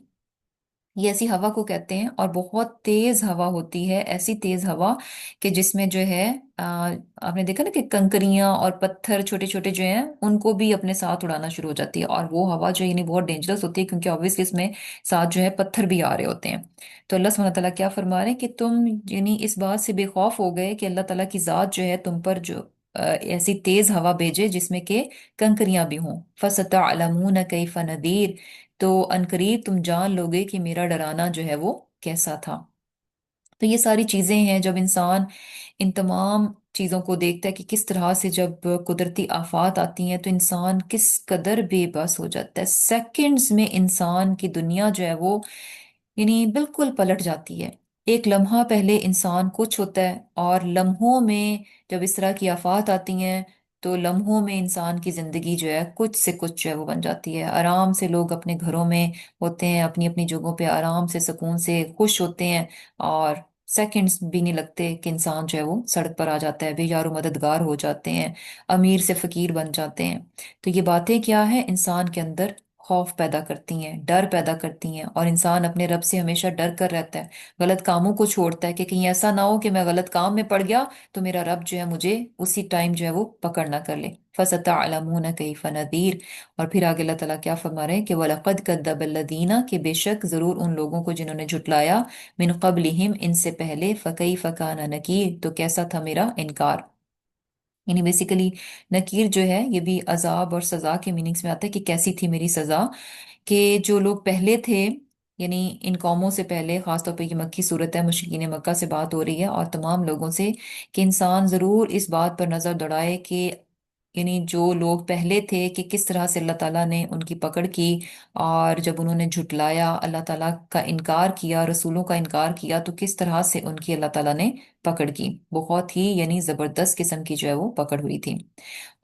ये ऐसी हवा को कहते हैं और बहुत तेज हवा होती है, ऐसी तेज हवा कि जिसमें जो है आ, आपने देखा ना कि कंकरियां और पत्थर छोटे छोटे जो हैं उनको भी अपने साथ उड़ाना शुरू हो जाती है। और वो हवा जो यानी बहुत डेंजरस होती है क्योंकि ऑब्वियसली इसमें साथ जो है पत्थर भी आ रहे होते हैं। तो अल्लाह सुब्हानहू तआला क्या फरमा रहे हैं कि तुम यानी इस बात से बेखौफ हो गए कि अल्लाह ताला की जात जो है तुम पर जो ऐसी तेज हवा भेजे जिसमें के कंकरियां भी हों। फसतअलमून कैफ नदीर, तो अनकरीब तुम जान लोगे कि मेरा डराना जो है वो कैसा था। तो ये सारी चीजें हैं जब इंसान इन तमाम चीजों को देखता है कि किस तरह से जब कुदरती आफात आती हैं तो इंसान किस कदर बेबस हो जाता है। सेकंड्स में इंसान की दुनिया जो है वो यानी बिल्कुल पलट जाती है। एक लम्हा पहले इंसान कुछ होता है और लम्हों में जब इस तरह की आफात आती हैं तो लम्हों में इंसान की जिंदगी जो है कुछ से कुछ जो है वो बन जाती है। आराम से लोग अपने घरों में होते हैं, अपनी अपनी जगहों पे आराम से सुकून से खुश होते हैं और सेकंड्स भी नहीं लगते कि इंसान जो है वो सड़क पर आ जाता है, बेयारो मददगार हो जाते हैं, अमीर से फकीर बन जाते हैं। तो ये बातें क्या है, इंसान के अंदर खौफ पैदा करती हैं, डर पैदा करती हैं और इंसान अपने रब से हमेशा डर कर रहता है, गलत कामों को छोड़ता है कि कहीं ऐसा ना हो कि मैं गलत काम में पड़ गया तो मेरा रब जो है मुझे उसी टाइम जो है वो पकड़ ना कर ले। फसतअलमून कैफ नदीर। और फिर आगे अल्लाह ताला क्या फरमा रहे हैं कि वलक़द कद्दबल्लज़ीना, कि बेशक जरूर उन लोगों को जिन्होंने झुटलाया, मिन क़ब्लिहिम, इनसे पहले, फ़कैफ़ कान नकीर, तो कैसा था मेरा इनकार। यानी बेसिकली नकीर जो है ये भी अजाब और सजा के मीनिंग्स में आता है कि कैसी थी मेरी सजा। कि जो लोग पहले थे यानी इन कौमों से पहले, खासतौर पर ये मक्की सूरत है, मुशरिकीन मक्का से बात हो रही है और तमाम लोगों से, कि इंसान ज़रूर इस बात पर नज़र दौड़ाए कि यानी जो लोग पहले थे कि किस तरह से अल्लाह ताला ने उनकी पकड़ की। और जब उन्होंने झुटलाया, अल्लाह ताला का इनकार किया, रसूलों का इनकार किया, तो किस तरह से उनकी अल्लाह ताला ने पकड़ की, बहुत ही यानी ज़बरदस्त किस्म की जो है वो पकड़ हुई थी।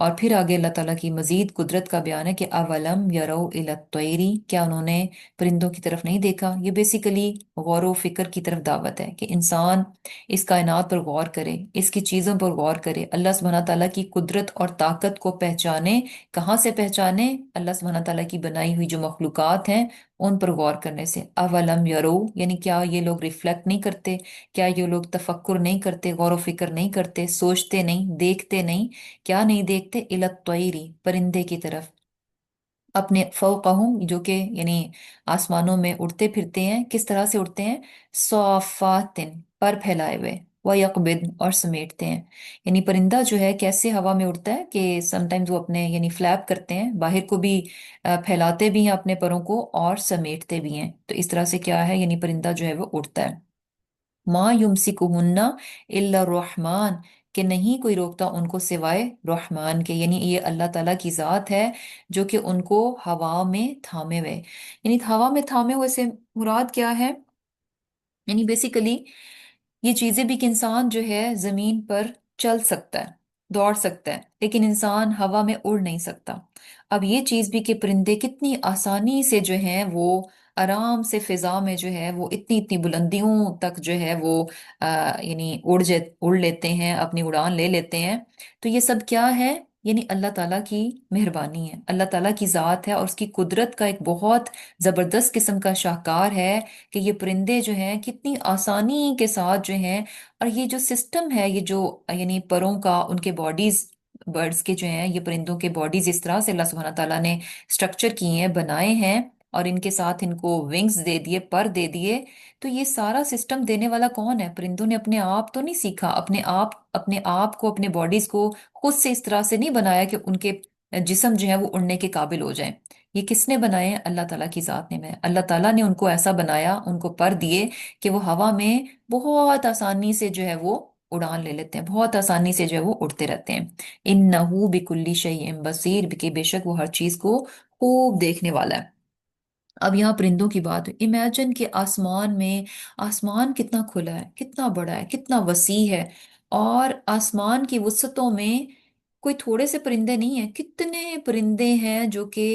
और फिर आगे अल्लाह ताला की मजीद कुदरत का बयान है कि अवलम यरो इलत तैरी, क्या उन्होंने परिंदों की तरफ नहीं देखा। ये बेसिकली गौर व फिक्र की तरफ दावत है कि इंसान इस कायनात पर गौर करे, इसकी चीज़ों पर गौर करे, अल्लाह सुब्हानहू तआला की कुदरत और ताकत को पहचाने। कहाँ से पहचाने, अल्लाह सुब्हानहू तआला की बनाई हुई जो मखलूकात हैं उन पर गौर करने से। अवलम यरो, यानी क्या ये लोग रिफ्लेक्ट नहीं करते, क्या ये लोग तफक्कुर नहीं करते, गौर व फिक्र नहीं करते, सोचते नहीं, देखते नहीं? क्या नहीं देखते? इलत तैरी, परिंदे की तरफ, अपने फौकहुम, जो कि यानी आसमानों में उड़ते फिरते हैं। किस तरह से उड़ते हैं? सौफातिन, पर फैलाए हुए, व यकबिद, और समेटते हैं। यानी परिंदा जो है कैसे हवा में उड़ता है कि समटाइम्स वो अपने यानी फ्लैप करते हैं, बाहर को भी फैलाते भी हैं अपने परों को, और समेटते भी हैं। तो इस तरह से क्या है, यानी परिंदा जो है वो उड़ता है। माँ युमसिकुहुन्ना इल्ला रहमान, कि नहीं कोई रोकता उनको सिवाय रहमान के, यानी ये अल्लाह ताला की जात है जो कि उनको हवा में थामे हुए। यानी हवा में थामे हुए से मुराद क्या है? यानी बेसिकली ये चीजें भी कि इंसान जो है जमीन पर चल सकता है, दौड़ सकता है, लेकिन इंसान हवा में उड़ नहीं सकता। अब ये चीज भी कि परिंदे कितनी आसानी से जो है वो आराम से फिजा में जो है वो इतनी इतनी बुलंदियों तक जो है वो यानी उड़ लेते हैं, अपनी उड़ान ले लेते हैं। तो ये सब क्या है? यानी अल्लाह ताला की मेहरबानी है, अल्लाह ताला की जात है, और उसकी कुदरत का एक बहुत जबरदस्त किस्म का शाहकार है कि ये परिंदे जो हैं कितनी आसानी के साथ जो हैं। और ये जो सिस्टम है, ये जो यानी परों का, उनके बॉडीज, बर्ड्स के जो हैं, ये परिंदों के बॉडीज इस तरह से अल्लाह सुब्हाना ताला ने स्ट्रक्चर किए हैं, बनाए हैं, और इनके साथ इनको विंग्स दे दिए, पर दे दिए। तो ये सारा सिस्टम देने वाला कौन है? परिंदों ने अपने आप तो नहीं सीखा, अपने आप को, अपने बॉडीज को खुद से इस तरह से नहीं बनाया कि उनके जिस्म जो है वो उड़ने के काबिल हो जाए। ये किसने बनाए हैं? अल्लाह ताला की जात ने बनाया। अल्लाह ताला ने उनको ऐसा बनाया, उनको पर दिए कि वो हवा में बहुत आसानी से जो है वो उड़ान ले लेते हैं, बहुत आसानी से जो है वो उड़ते रहते हैं। इन्नहू बिकुल्ली शैइन बसीर, कि बेशक वो हर चीज को खूब देखने वाला है। अब यहाँ परिंदों की बात है, इमेजिन कि आसमान में, आसमान कितना खुला है, कितना बड़ा है, कितना वसी है, और आसमान की वसतों में कोई थोड़े से परिंदे नहीं है, कितने परिंदे हैं जो कि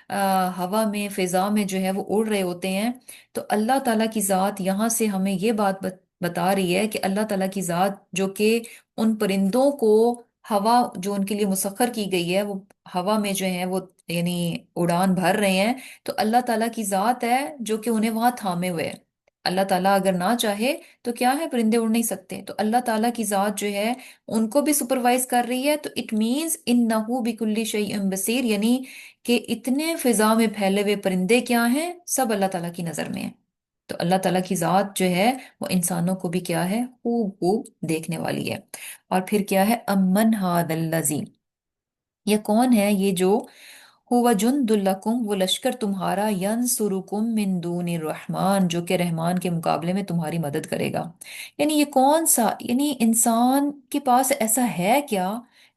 हवा में, फिजा में जो है वो उड़ रहे होते हैं। तो अल्लाह ताला की जात यहाँ से हमें ये बात बता रही है कि अल्लाह ताला की जात जो कि उन परिंदों को, हवा जो उनके लिए मुसख्खर की गई है, वो हवा में जो है वो यानी उड़ान भर रहे हैं। तो अल्लाह ताला की जात है जो कि उन्हें वहां थामे हुए है। अल्लाह ताला अगर ना चाहे तो क्या है, परिंदे उड़ नहीं सकते। तो अल्लाह ताला की जात जो है उनको भी सुपरवाइज कर रही है। तो इट मीन्स इन्नहू बिकुल्ली शैइन बसीर, यानी कि इतने फिजा में फैले हुए परिंदे क्या हैं, सब अल्लाह ताला की नजर में है। तो अल्लाह ताला की जात जो है वो इंसानों को भी क्या है, खूब खूब देखने वाली है। और फिर क्या है, अमन हादल्लजी, ये कौन है ये जो, हुवा जुंदुल्लकुम, वो लश्कर तुम्हारा, यंसुरुकुम मिन दूनि रहमान, जो कि रहमान के मुकाबले में तुम्हारी मदद करेगा। यानी ये कौन सा, यानी इंसान के पास ऐसा है क्या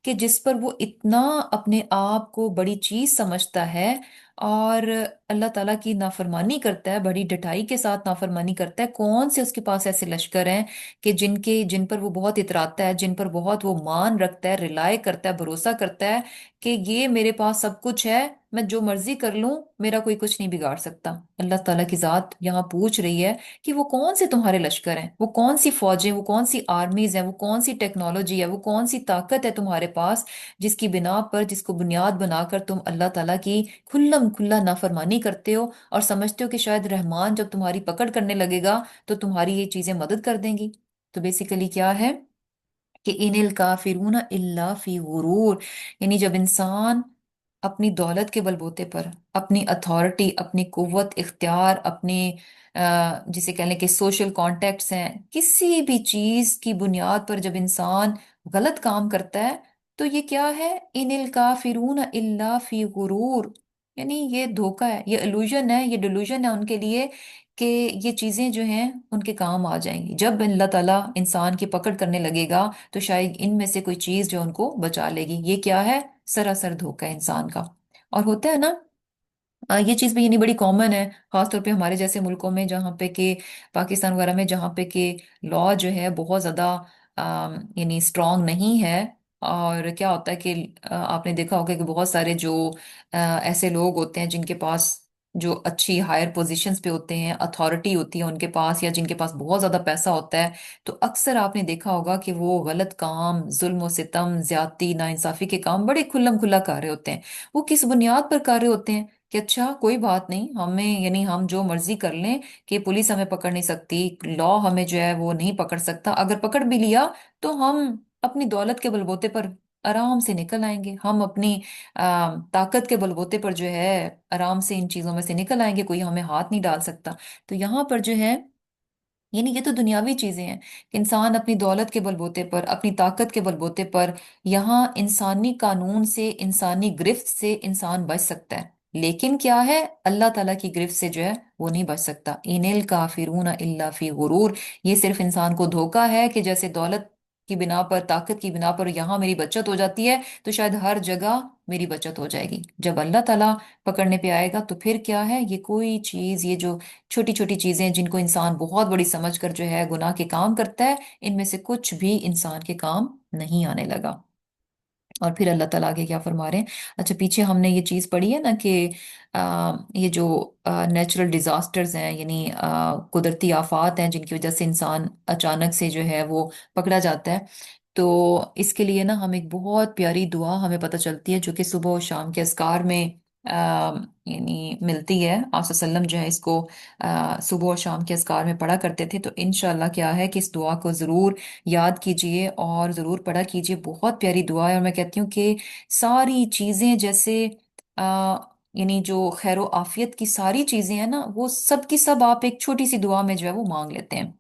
कि जिस पर वो इतना अपने आप को बड़ी चीज समझता है, और अल्लाह ताला की नाफरमानी करता है, बड़ी डटाई के साथ नाफरमानी करता है? कौन से उसके पास ऐसे लश्कर हैं कि जिन पर वो बहुत इतराता है, जिन पर बहुत वो मान रखता है, रिलाय करता है, भरोसा करता है कि ये मेरे पास सब कुछ है, मैं जो मर्जी कर लूं, मेरा कोई कुछ नहीं बिगाड़ सकता। अल्लाह ताला की जात यहाँ पूछ रही है कि वो कौन से तुम्हारे लश्कर हैं, वो कौन सी फौजें, वो कौन सी आर्मीज हैं, वो कौन सी टेक्नोलॉजी है, वो कौन सी ताकत है तुम्हारे पास, जिसकी बिना पर, जिसको बुनियाद बनाकर तुम अल्लाह ताला की खुल्लम खुल्ला नाफरमानी करते हो, और समझते हो कि शायद रहमान जब तुम्हारी पकड़ करने लगेगा तो तुम्हारी ये चीजें मदद कर देंगी। तो बेसिकली क्या है कि इनिल काफिरून इल्ला फी गुरूर, यानी जब इंसान अपनी दौलत के बलबूते पर, अपनी अथॉरिटी, अपनी कुव्वत इख्तियार, अपने जिसे कह लें कि सोशल कॉन्टेक्ट्स हैं, किसी भी चीज की बुनियाद पर जब इंसान गलत काम करता है, तो ये क्या है, इनिल काफिरून इल्ला फी गुरूर, यानी ये धोखा है, ये इल्यूजन है, ये डिल्यूजन है उनके लिए कि ये चीजें जो हैं उनके काम आ जाएंगी। जब अल्लाह ताला इंसान की पकड़ करने लगेगा तो शायद इनमें से कोई चीज जो उनको बचा लेगी। ये क्या है, सरासर धोखा है इंसान का। और होता है ना, ये चीज भी यानी बड़ी कॉमन है, खासतौर पे हमारे जैसे मुल्कों में, जहाँ पे कि पाकिस्तान वगैरह में, जहाँ पे कि लॉ जो है बहुत ज्यादा यानी स्ट्रांग नहीं है। और क्या होता है कि आपने देखा होगा कि बहुत सारे जो ऐसे लोग होते हैं जिनके पास, जो अच्छी हायर पोजीशंस पे होते हैं, अथॉरिटी होती है उनके पास, या जिनके पास बहुत ज्यादा पैसा होता है, तो अक्सर आपने देखा होगा कि वो गलत काम, जुल्म सितम, ज्यादती, नाइंसाफी के काम बड़े खुल्लम खुल्ला कर रहे होते हैं। वो किस बुनियाद पर कर रहे होते हैं? कि अच्छा कोई बात नहीं, हमें यानी हम जो मर्जी कर लें कि पुलिस हमें पकड़ नहीं सकती, लॉ हमें जो है वो नहीं पकड़ सकता, अगर पकड़ भी लिया तो हम अपनी दौलत के बलबूते पर आराम से निकल आएंगे, हम अपनी ताकत के बलबूते पर जो है आराम से इन चीजों में से निकल आएंगे, कोई हमें हाथ नहीं डाल सकता। तो यहाँ पर जो है, यानी ये तो दुनियावी चीजें हैं कि इंसान अपनी दौलत के बलबूते पर, अपनी ताकत के बलबूते पर, यहाँ इंसानी कानून से, इंसानी गिरफ्त से इंसान बच सकता है। लेकिन क्या है, अल्लाह ताला की गिरफ्त से जो है वो नहीं बच सकता। इनिल काफिरून इल्ला फी गुरूर। ये सिर्फ इंसान को धोखा है कि जैसे दौलत की बिना पर, ताकत की बिना पर यहाँ मेरी बचत हो जाती है, तो शायद हर जगह मेरी बचत हो जाएगी। जब अल्लाह ताला पकड़ने पे आएगा तो फिर क्या है, ये कोई चीज, ये जो छोटी छोटी चीजें जिनको इंसान बहुत बड़ी समझ कर जो है गुनाह के काम करता है, इनमें से कुछ भी इंसान के काम नहीं आने लगा। और फिर अल्लाह ताला आगे क्या फरमा रहे हैं। अच्छा, पीछे हमने ये चीज पढ़ी है ना कि ये जो नेचुरल डिजास्टर्स हैं, यानी कुदरती आफात हैं जिनकी वजह से इंसान अचानक से जो है वो पकड़ा जाता है, तो इसके लिए ना हम एक बहुत प्यारी दुआ हमें पता चलती है जो कि सुबह और शाम के अज़कार में यानी मिलती है। आप वसल्लम जो है इसको सुबह और शाम के अज़कार में पढ़ा करते थे। तो इंशाल्लाह क्या है कि इस दुआ को ज़रूर याद कीजिए और ज़रूर पढ़ा कीजिए। बहुत प्यारी दुआ है, और मैं कहती हूँ कि सारी चीज़ें जैसे आ, यानी जो खैर आफियत की सारी चीज़ें हैं ना, वो सब की सब आप एक छोटी सी दुआ में जो है वो मांग लेते हैं।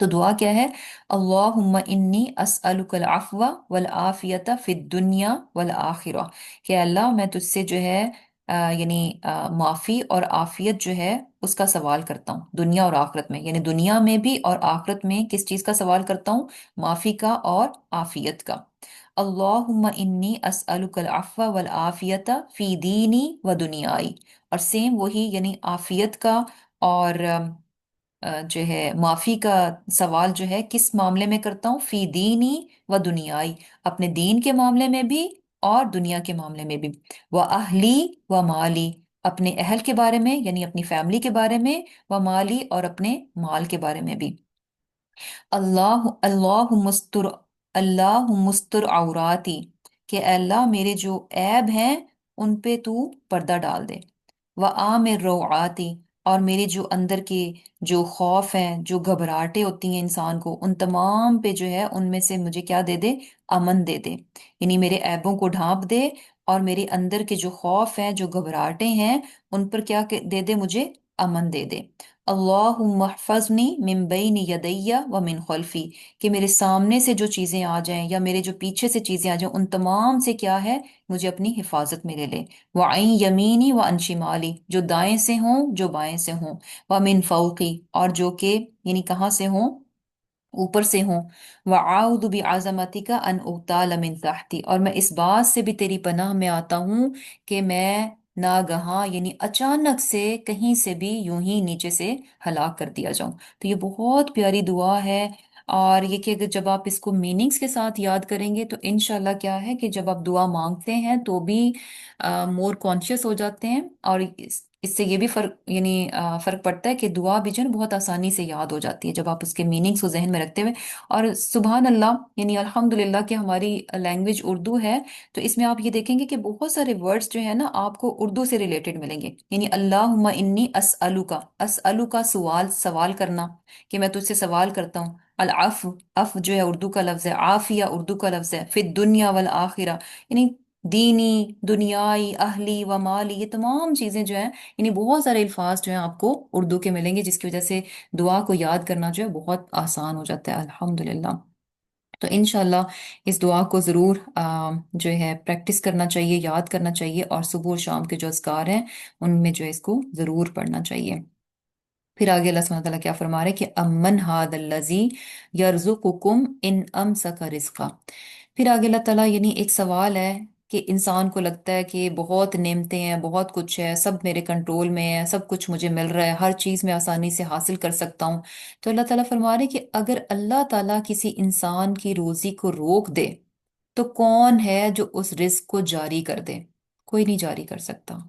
तो दुआ क्या है, अल्लाहुम्मा इन्नी अस्अलुकल अफ़्व वल आफियता फिद दुनिया वल आखिरा। कि अल्लाह मैं तुझसे जो है यानी माफ़ी और आफियत जो है उसका सवाल करता हूँ, दुनिया और आखिरत में, यानी दुनिया में भी और आखिरत में किस चीज़ का सवाल करता हूँ, माफ़ी का और आफियत का। अल्लाहुम्मा इन्नी अस्अलुकल अफ़्व वल आफियता फी दीनी व दुनियाई। और सेम वही, यानी आफियत का और जो है माफी का सवाल जो है किस मामले में करता हूँ, फी दीनी व दुनियाई, अपने दीन के मामले में भी और दुनिया के मामले में भी। व अहली व माली, अपने अहल के बारे में यानी अपनी फैमिली के बारे में, व माली और अपने माल के बारे में भी। अल्लाह अल्लाह मुस्तुर अल्लाह मुस्तुर औराती, कि अल्लाह मेरे जो ऐब हैं उन पे तू पर्दा डाल दे। व आमिर रोआती, और मेरे जो अंदर के जो खौफ हैं, जो घबराहटें होती हैं इंसान को, उन तमाम पे जो है उनमें से मुझे क्या दे दे, अमन दे दे। यानी मेरे ऐबों को ढांप दे, और मेरे अंदर के जो खौफ हैं, जो घबराहटें हैं, उन पर क्या दे दे, मुझे अमन दे दे। अल्लाहुम्मा हफ़ज़नी मिन बैनि यदैया व मिन खल्फी, कि मेरे सामने से जो चीज़ें आ जाएं या मेरे जो पीछे से चीज़ें आ जाएं, उन तमाम से क्या है, मुझे अपनी हिफाजत में ले ले। व अन यमीनी व अन शिमाली, जो दाएं से हों जो बाएं से हों। व मिन फौकी, और जो कि यानी कहाँ से हों, ऊपर से हूँ। व आउदु भी आज़मती का अन उगताल मिन तहती, और मैं इस बात से भी तेरी पनाह में आता हूँ कि मैं नागहा यानी अचानक से कहीं से भी यूं ही नीचे से हलाक कर दिया जाऊं। तो ये बहुत प्यारी दुआ है। और ये कि अगर जब आप इसको मीनिंग्स के साथ याद करेंगे तो इंशाल्लाह क्या है कि जब आप दुआ मांगते हैं तो भी मोर कॉन्शियस हो जाते हैं। और इससे ये भी फर्क यानी फर्क पड़ता है कि दुआ भी जो है ना बहुत आसानी से याद हो जाती है जब आप उसके मीनिंग्स को जहन में रखते हुए। और सुबहान अल्लाह, यानी अल्हम्दुलिल्लाह कि हमारी लैंग्वेज उर्दू है, तो इसमें आप ये देखेंगे कि बहुत सारे वर्ड्स जो है ना आपको उर्दू से रिलेटेड मिलेंगे। यानी अल्लाहुम्मा इन्नी असअलु का सवाल, सवाल करना, कि मैं तुझसे सवाल करता हूँ। अल अफ, अफ जो है उर्दू का लफ्ज है, आफिया उर्दू का लफ्ज है, फिर दुनिया वल आखिरा, यानी दीनी, दुनियाई, अहली व माली, ये तमाम चीजें जो है, यानी बहुत सारे अल्फाज जो हैं आपको उर्दू के मिलेंगे, जिसकी वजह से दुआ को याद करना जो है बहुत आसान हो जाता है अल्हम्दुलिल्लाह। तो इंशाल्लाह इस दुआ को ज़रूर जो है प्रैक्टिस करना चाहिए, याद करना चाहिए, और सुबह और शाम के जो अज़कार हैं उनमें जो है इसको ज़रूर पढ़ना चाहिए। फिर आगे अल्लाह सुब्हानहू तआला क्या फरमा रहे हैं कि अमन हादल्लजी यरजुकुकुम इन अमसका रिज़्क़ा। फिर आगे अल्लाह ताला, यानी एक सवाल है कि इंसान को लगता है कि बहुत नेमतें हैं, बहुत कुछ है, सब मेरे कंट्रोल में है, सब कुछ मुझे मिल रहा है, हर चीज़ में आसानी से हासिल कर सकता हूँ। तो अल्लाह ताला फरमा रहे हैं कि अगर अल्लाह ताला किसी इंसान की रोजी को रोक दे तो कौन है जो उस रिस्क को जारी कर दे। कोई नहीं जारी कर सकता।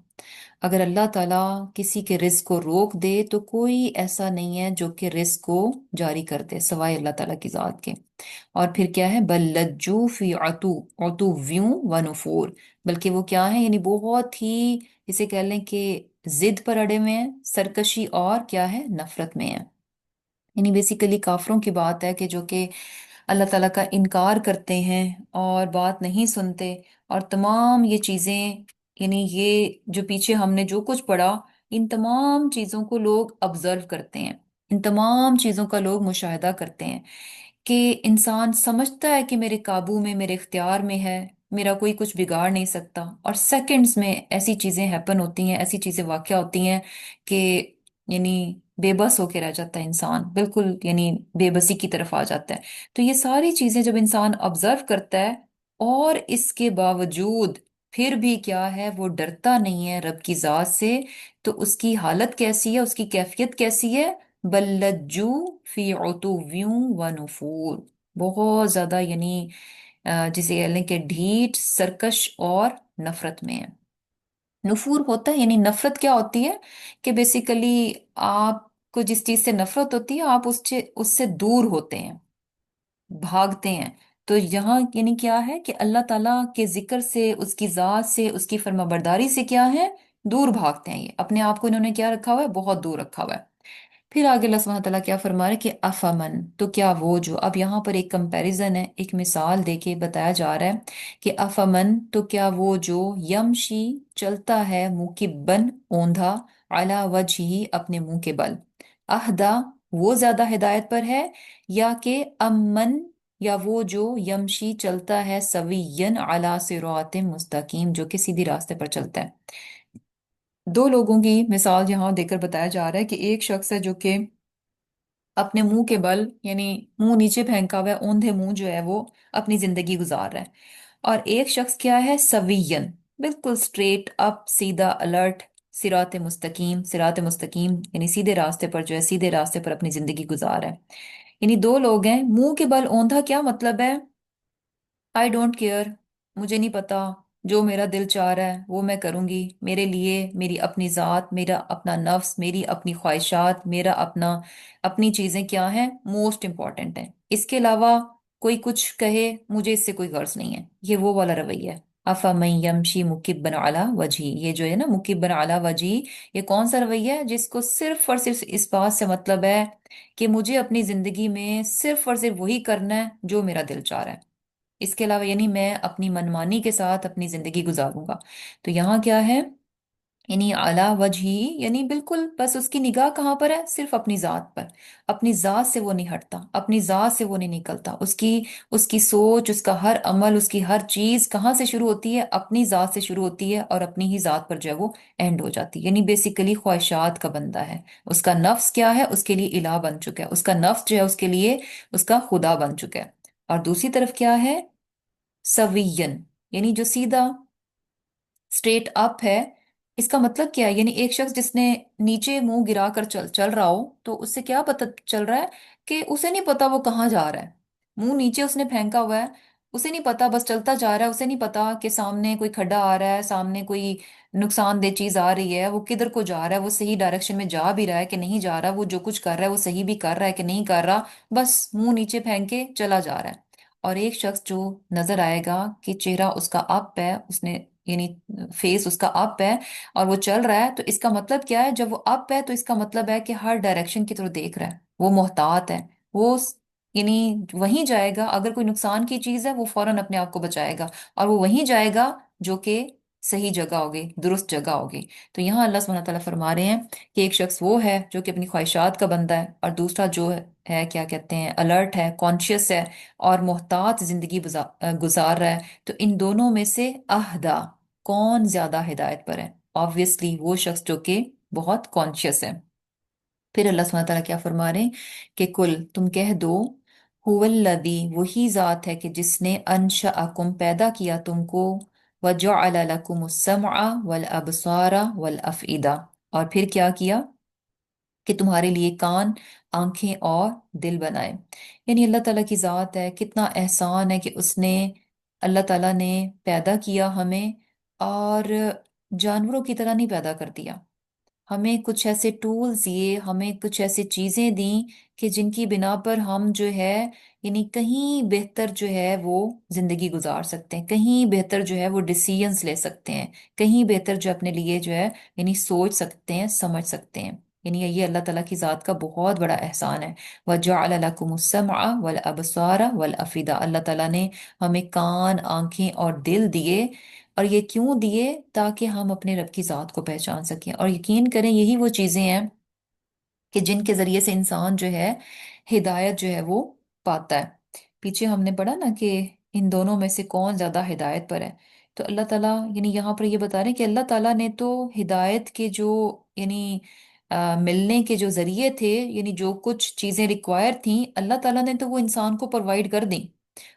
अगर अल्लाह ताला किसी के रिस्क को रोक दे तो कोई ऐसा नहीं है जो कि रिस्क को जारी कर दे सिवाय अल्लाह ताला की जात के। और फिर क्या है, बल लज्जू फी अतु अतुव्यूं व नुफूर, बल्कि वो क्या है, यानी बहुत ही, इसे कह लें कि जिद पर अड़े हुए हैं, सरकशी और क्या है, नफरत में है। यानी बेसिकली काफरों की बात है कि जो कि अल्लाह ताला का इनकार करते हैं और बात नहीं सुनते, और तमाम ये चीजें, यानी ये जो पीछे हमने जो कुछ पढ़ा, इन तमाम चीजों को लोग ऑब्जर्व करते हैं, इन तमाम चीजों का लोग मुशाहिदा करते हैं कि इंसान समझता है कि मेरे काबू में, मेरे इख्तियार में है, मेरा कोई कुछ बिगाड़ नहीं सकता, और सेकंड्स में ऐसी चीजें हैपन होती हैं, ऐसी चीजें वाकया होती हैं कि यानी बेबस होके रह जाता है इंसान, बिल्कुल यानी बेबसी की तरफ आ जाता है। तो ये सारी चीजें जब इंसान ऑब्जर्व करता है, और इसके बावजूद फिर भी क्या है, वो डरता नहीं है रब की जात से, तो उसकी हालत कैसी है, उसकी कैफियत कैसी है, बल्लज्जू फी उतुव्यूं व नुफूर, बहुत ज्यादा, यानी जिसे कह लें कि ढीठ, सरकश और नफरत में है। नुफूर होता है, यानी नफरत क्या होती है कि बेसिकली आपको जिस चीज से नफरत होती है, आप उससे उससे दूर होते हैं, भागते हैं। तो यहाँ यानी क्या है कि अल्लाह ताला के जिक्र से, उसकी जात से, उसकी फर्माबरदारी से क्या है, दूर भागते हैं। ये अपने आप को इन्होंने क्या रखा हुआ है, बहुत दूर रखा हुआ है। फिर आगे अल्लाह सुब्हानहू तआला क्या फरमा रहे हैं कि अफमन, तो क्या वो जो, अब यहाँ पर एक कंपैरिजन है, एक मिसाल देके बताया जा रहा है कि अफमन, तो क्या वो जो यमशी, चलता है, मुकिब्बन, औंधा, अला वजही, अपने मुंह के बल, अहदा, वो ज्यादा हिदायत पर है, या कि अमन, या वो जो यमशी, चलता है, सवियन अला सिरातिम मुस्तकीम, जो कि सीधी रास्ते पर चलता है। दो लोगों की मिसाल यहाँ देकर बताया जा रहा है कि एक शख्स है जो कि अपने मुंह के बल, यानी मुंह नीचे फेंका हुआ है, औंधे मुंह जो है वो अपनी जिंदगी गुजार रहा है। और एक शख्स क्या है, सवियन, बिल्कुल स्ट्रेट अप, सीधा, अलर्ट, सिरात मुस्तकीम यानी सीधे रास्ते पर जो है, सीधे रास्ते पर अपनी जिंदगी गुजार रहा है। यानी दो लोग हैं, मुंह के बल औंधा, क्या मतलब है, आई डोंट केयर, मुझे नहीं पता, जो मेरा दिल चाह रहा है वो मैं करूंगी, मेरे लिए मेरी अपनी जात, मेरा अपना नफ्स, मेरी अपनी ख्वाहिशात, मेरा अपना, अपनी चीजें क्या हैं, मोस्ट इंपॉर्टेंट है, इसके अलावा कोई कुछ कहे मुझे इससे कोई गर्ज नहीं है। ये वो वाला रवैया है। अफा मैं यमशी मुकिब्बन अला वजही, ये जो है ना, मुकिब्बन अला वजही, ये कौन सा रवैया है जिसको सिर्फ और सिर्फ इस बात से मतलब है कि मुझे अपनी जिंदगी में सिर्फ और सिर्फ वही करना है जो मेरा दिल चाह रहा है, इसके अलावा यानी मैं अपनी मनमानी के साथ अपनी जिंदगी गुजारूंगा। तो यहाँ क्या है, यानी अला वजही, यानी बिल्कुल बस उसकी निगाह कहाँ पर है, सिर्फ अपनी जात पर, अपनी जात से वो नहीं हटता, अपनी जात से वो नहीं निकलता, उसकी उसकी सोच, उसका हर अमल, उसकी हर चीज कहाँ से शुरू होती है, अपनी जात से शुरू होती है, और अपनी ही जात पर जो है वो एंड हो जाती है। यानी बेसिकली ख्वाहिशात का बंदा है, उसका नफ्स क्या है, उसके लिए इलाह बन चुका है, उसका नफ्स जो है उसके लिए उसका खुदा बन चुका है। और दूसरी तरफ क्या है, सवियन, यानी जो सीधा, स्ट्रेट अप है। इसका मतलब क्या है, यानी एक शख्स जिसने नीचे मुंह गिरा कर चल चल रहा हो, तो उससे क्या पता चल रहा है कि उसे नहीं पता वो कहाँ जा रहा है, मुंह नीचे उसने फेंका हुआ है, उसे नहीं पता, बस चलता जा रहा है, उसे नहीं पता कि सामने कोई खड्डा आ रहा है, सामने कोई नुकसानदेह चीज आ रही है, वो किधर को जा रहा है, वो सही डायरेक्शन में जा भी रहा है कि नहीं जा रहा, वो जो कुछ कर रहा है वो सही भी कर रहा है कि नहीं कर रहा, बस मुंह नीचे फेंक के चला जा रहा है। और एक शख्स जो नजर आएगा कि चेहरा उसका अप है, उसने यानी फेस उसका अप है, और वो चल रहा है, तो इसका मतलब क्या है, जब वो अप है तो इसका मतलब है कि हर डायरेक्शन की तरफ देख रहा है, वो मोहतात है, वो यानी वहीं जाएगा, अगर कोई नुकसान की चीज है वो फौरन अपने आप को बचाएगा, और वो वहीं जाएगा जो कि सही जगह होगी, दुरुस्त जगह होगी। तो यहाँ अल्लाह सुब्हानहू तआला फरमा रहे हैं कि एक शख्स वो है जो कि अपनी ख्वाहिशात का बंदा है, और दूसरा जो है क्या कहते हैं, अलर्ट है, कॉन्शियस है, और मोहतात जिंदगी गुजार रहा है। तो इन दोनों में से अहदा, कौन ज्यादा हिदायत पर है, ऑब्वियसली वो शख्स जो कि बहुत कॉन्शियस है। फिर अल्लाह सुब्हानहू तआला क्या फरमा रहे हैं कि कुल, तुम कह दो, हुवल्लज़ी, वही जात है कि जिसने अनशअकुम, पैदा किया तुमको, व जअल लकुमुस समअ वल अबसारा वल अफइदा, और फिर क्या किया कि तुम्हारे लिए कान, आंखें और दिल बनाए। यानी अल्लाह ताला की जात है, कितना एहसान है कि उसने, अल्लाह ताला ने पैदा किया हमें, और जानवरों की तरह नहीं पैदा कर दिया। हमें कुछ ऐसे टूल्स दिए, हमें कुछ ऐसी चीजें दी कि जिनकी बिना पर हम जो है यानी कहीं बेहतर जो है वो जिंदगी गुजार सकते हैं, कहीं बेहतर जो है वो डिसीजंस ले सकते हैं, कहीं बेहतर जो अपने लिए जो है यानी सोच सकते हैं, समझ सकते हैं। यानी ये अल्लाह ताला की जात का बहुत बड़ा एहसान है। वजअल लकुमुस्समअ वल अबसारा वल अफिदा, अल्लाह ताला ने हमें कान, आंखें और दिल दिए। और ये क्यों दिए? ताकि हम अपने रब की जात को पहचान सकें। और यकीन करें यही वो चीजें हैं कि जिनके जरिए से इंसान जो है हिदायत जो है वो पाता है। पीछे हमने पढ़ा ना कि इन दोनों में से कौन ज्यादा हिदायत पर है। तो अल्लाह ताला यानी यहाँ पर ये बता रहे हैं कि अल्लाह ताला ने तो हिदायत के जो यानी मिलने के जो जरिए थे, यानी जो कुछ चीजें रिक्वायर थी, अल्लाह ताला ने तो वो इंसान को प्रोवाइड कर दी।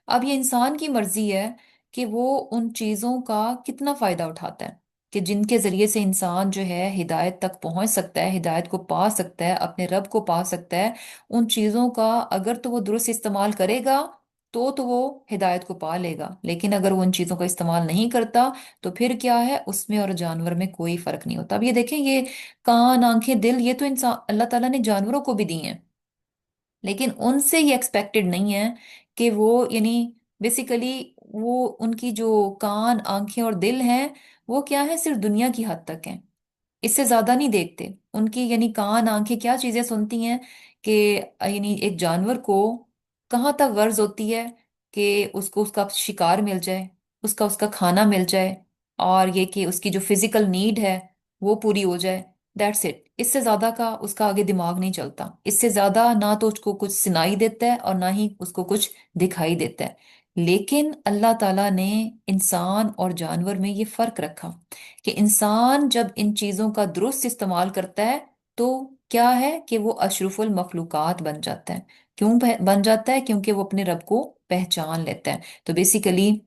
अब ये इंसान की मर्जी है कि वो उन चीजों का कितना फायदा उठाता है, कि जिनके जरिए से इंसान जो है हिदायत तक पहुंच सकता है, हिदायत को पा सकता है, अपने रब को पा सकता है। उन चीजों का अगर तो वो दुरुस्त इस्तेमाल करेगा तो वो हिदायत को पा लेगा। लेकिन अगर वो उन चीजों का इस्तेमाल नहीं करता तो फिर क्या है, उसमें और जानवर में कोई फर्क नहीं होता। अब ये देखें, ये कान, आंखें, दिल, ये तो इंसान अल्लाह ताला ने जानवरों को भी दी हैं, लेकिन उनसे ये एक्सपेक्टेड नहीं है कि वो यानी बेसिकली वो उनकी जो कान, आंखें और दिल हैं वो क्या है, सिर्फ दुनिया की हद तक हैं, इससे ज्यादा नहीं देखते। उनकी यानी कान, आंखें क्या चीजें सुनती हैं कि यानी एक जानवर को कहाँ तक गर्ज होती है कि उसको उसका शिकार मिल जाए, उसका उसका खाना मिल जाए, और ये कि उसकी जो फिजिकल नीड है वो पूरी हो जाए। That's it. इससे ज्यादा का उसका आगे दिमाग नहीं चलता। इससे ज्यादा ना तो उसको कुछ सुनाई देता है और ना ही उसको कुछ दिखाई देता है। लेकिन अल्लाह ताला ने इंसान और जानवर में ये फर्क रखा कि इंसान जब इन चीजों का दुरुस्त इस्तेमाल करता है तो क्या है कि वो अशरफुल मखलूकात बन जाता है। क्यों बन जाता है? क्योंकि वो अपने रब को पहचान लेता है। तो बेसिकली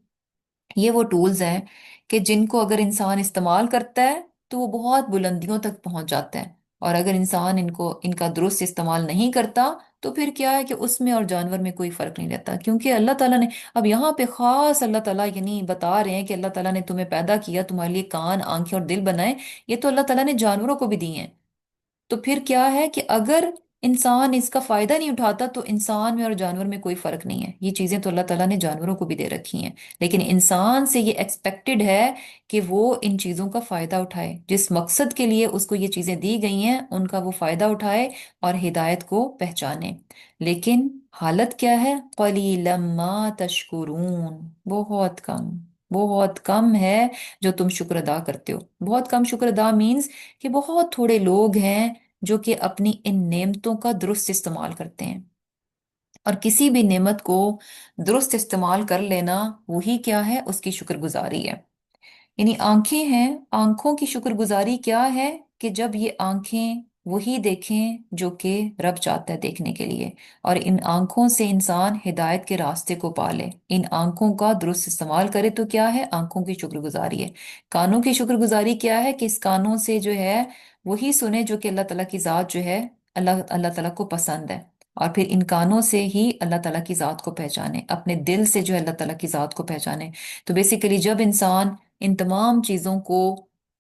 ये वो टूल्स हैं कि जिनको अगर इंसान इस्तेमाल करता है तो वो बहुत बुलंदियों तक पहुंच जाता है। और अगर इंसान इनका दुरुस्त इस्तेमाल नहीं करता तो फिर क्या है कि उसमें और जानवर में कोई फर्क नहीं रहता। क्योंकि अल्लाह ताला ने अब यहाँ पे खास अल्लाह ताला यानी बता रहे हैं कि अल्लाह ताला ने तुम्हें पैदा किया, तुम्हारे लिए कान, आंखें और दिल बनाए। ये तो अल्लाह ताला ने जानवरों को भी दिए हैं। तो फिर क्या है कि अगर इंसान इसका फायदा नहीं उठाता तो इंसान में और जानवर में कोई फर्क नहीं है। ये चीजें तो अल्लाह ताला ने जानवरों को भी दे रखी हैं, लेकिन इंसान से ये एक्सपेक्टेड है कि वो इन चीजों का फायदा उठाए, जिस मकसद के लिए उसको ये चीजें दी गई हैं उनका वो फायदा उठाए और हिदायत को पहचाने। लेकिन हालत क्या है? क़लीलम मा तशकुरून, बहुत कम, बहुत कम है जो तुम शुक्र अदा करते हो। बहुत कम शुक्र अदा मीन्स कि बहुत थोड़े लोग हैं जो कि अपनी इन नेमतों का दुरुस्त इस्तेमाल करते हैं। और किसी भी नेमत को दुरुस्त इस्तेमाल कर लेना वही क्या है, उसकी शुक्रगुजारी है। यानी आंखें हैं, आंखों की शुक्रगुजारी क्या है कि जब ये आंखें वही देखें जो कि रब चाहता है देखने के लिए, और इन आंखों से इंसान हिदायत के रास्ते को पाले, इन आंखों का दुरुस्त इस्तेमाल करे तो क्या है, आंखों की शुक्रगुजारी है। कानों की शुक्रगुजारी क्या है कि इस कानों से जो है वही सुने जो कि अल्लाह ताला की जात जो है, अल्लाह अल्लाह ताला को पसंद है। और फिर इन कानों से ही अल्लाह ताला की जात को पहचाने, अपने दिल से जो है अल्लाह ताला की जात को पहचाने। तो बेसिकली जब इंसान इन तमाम चीजों को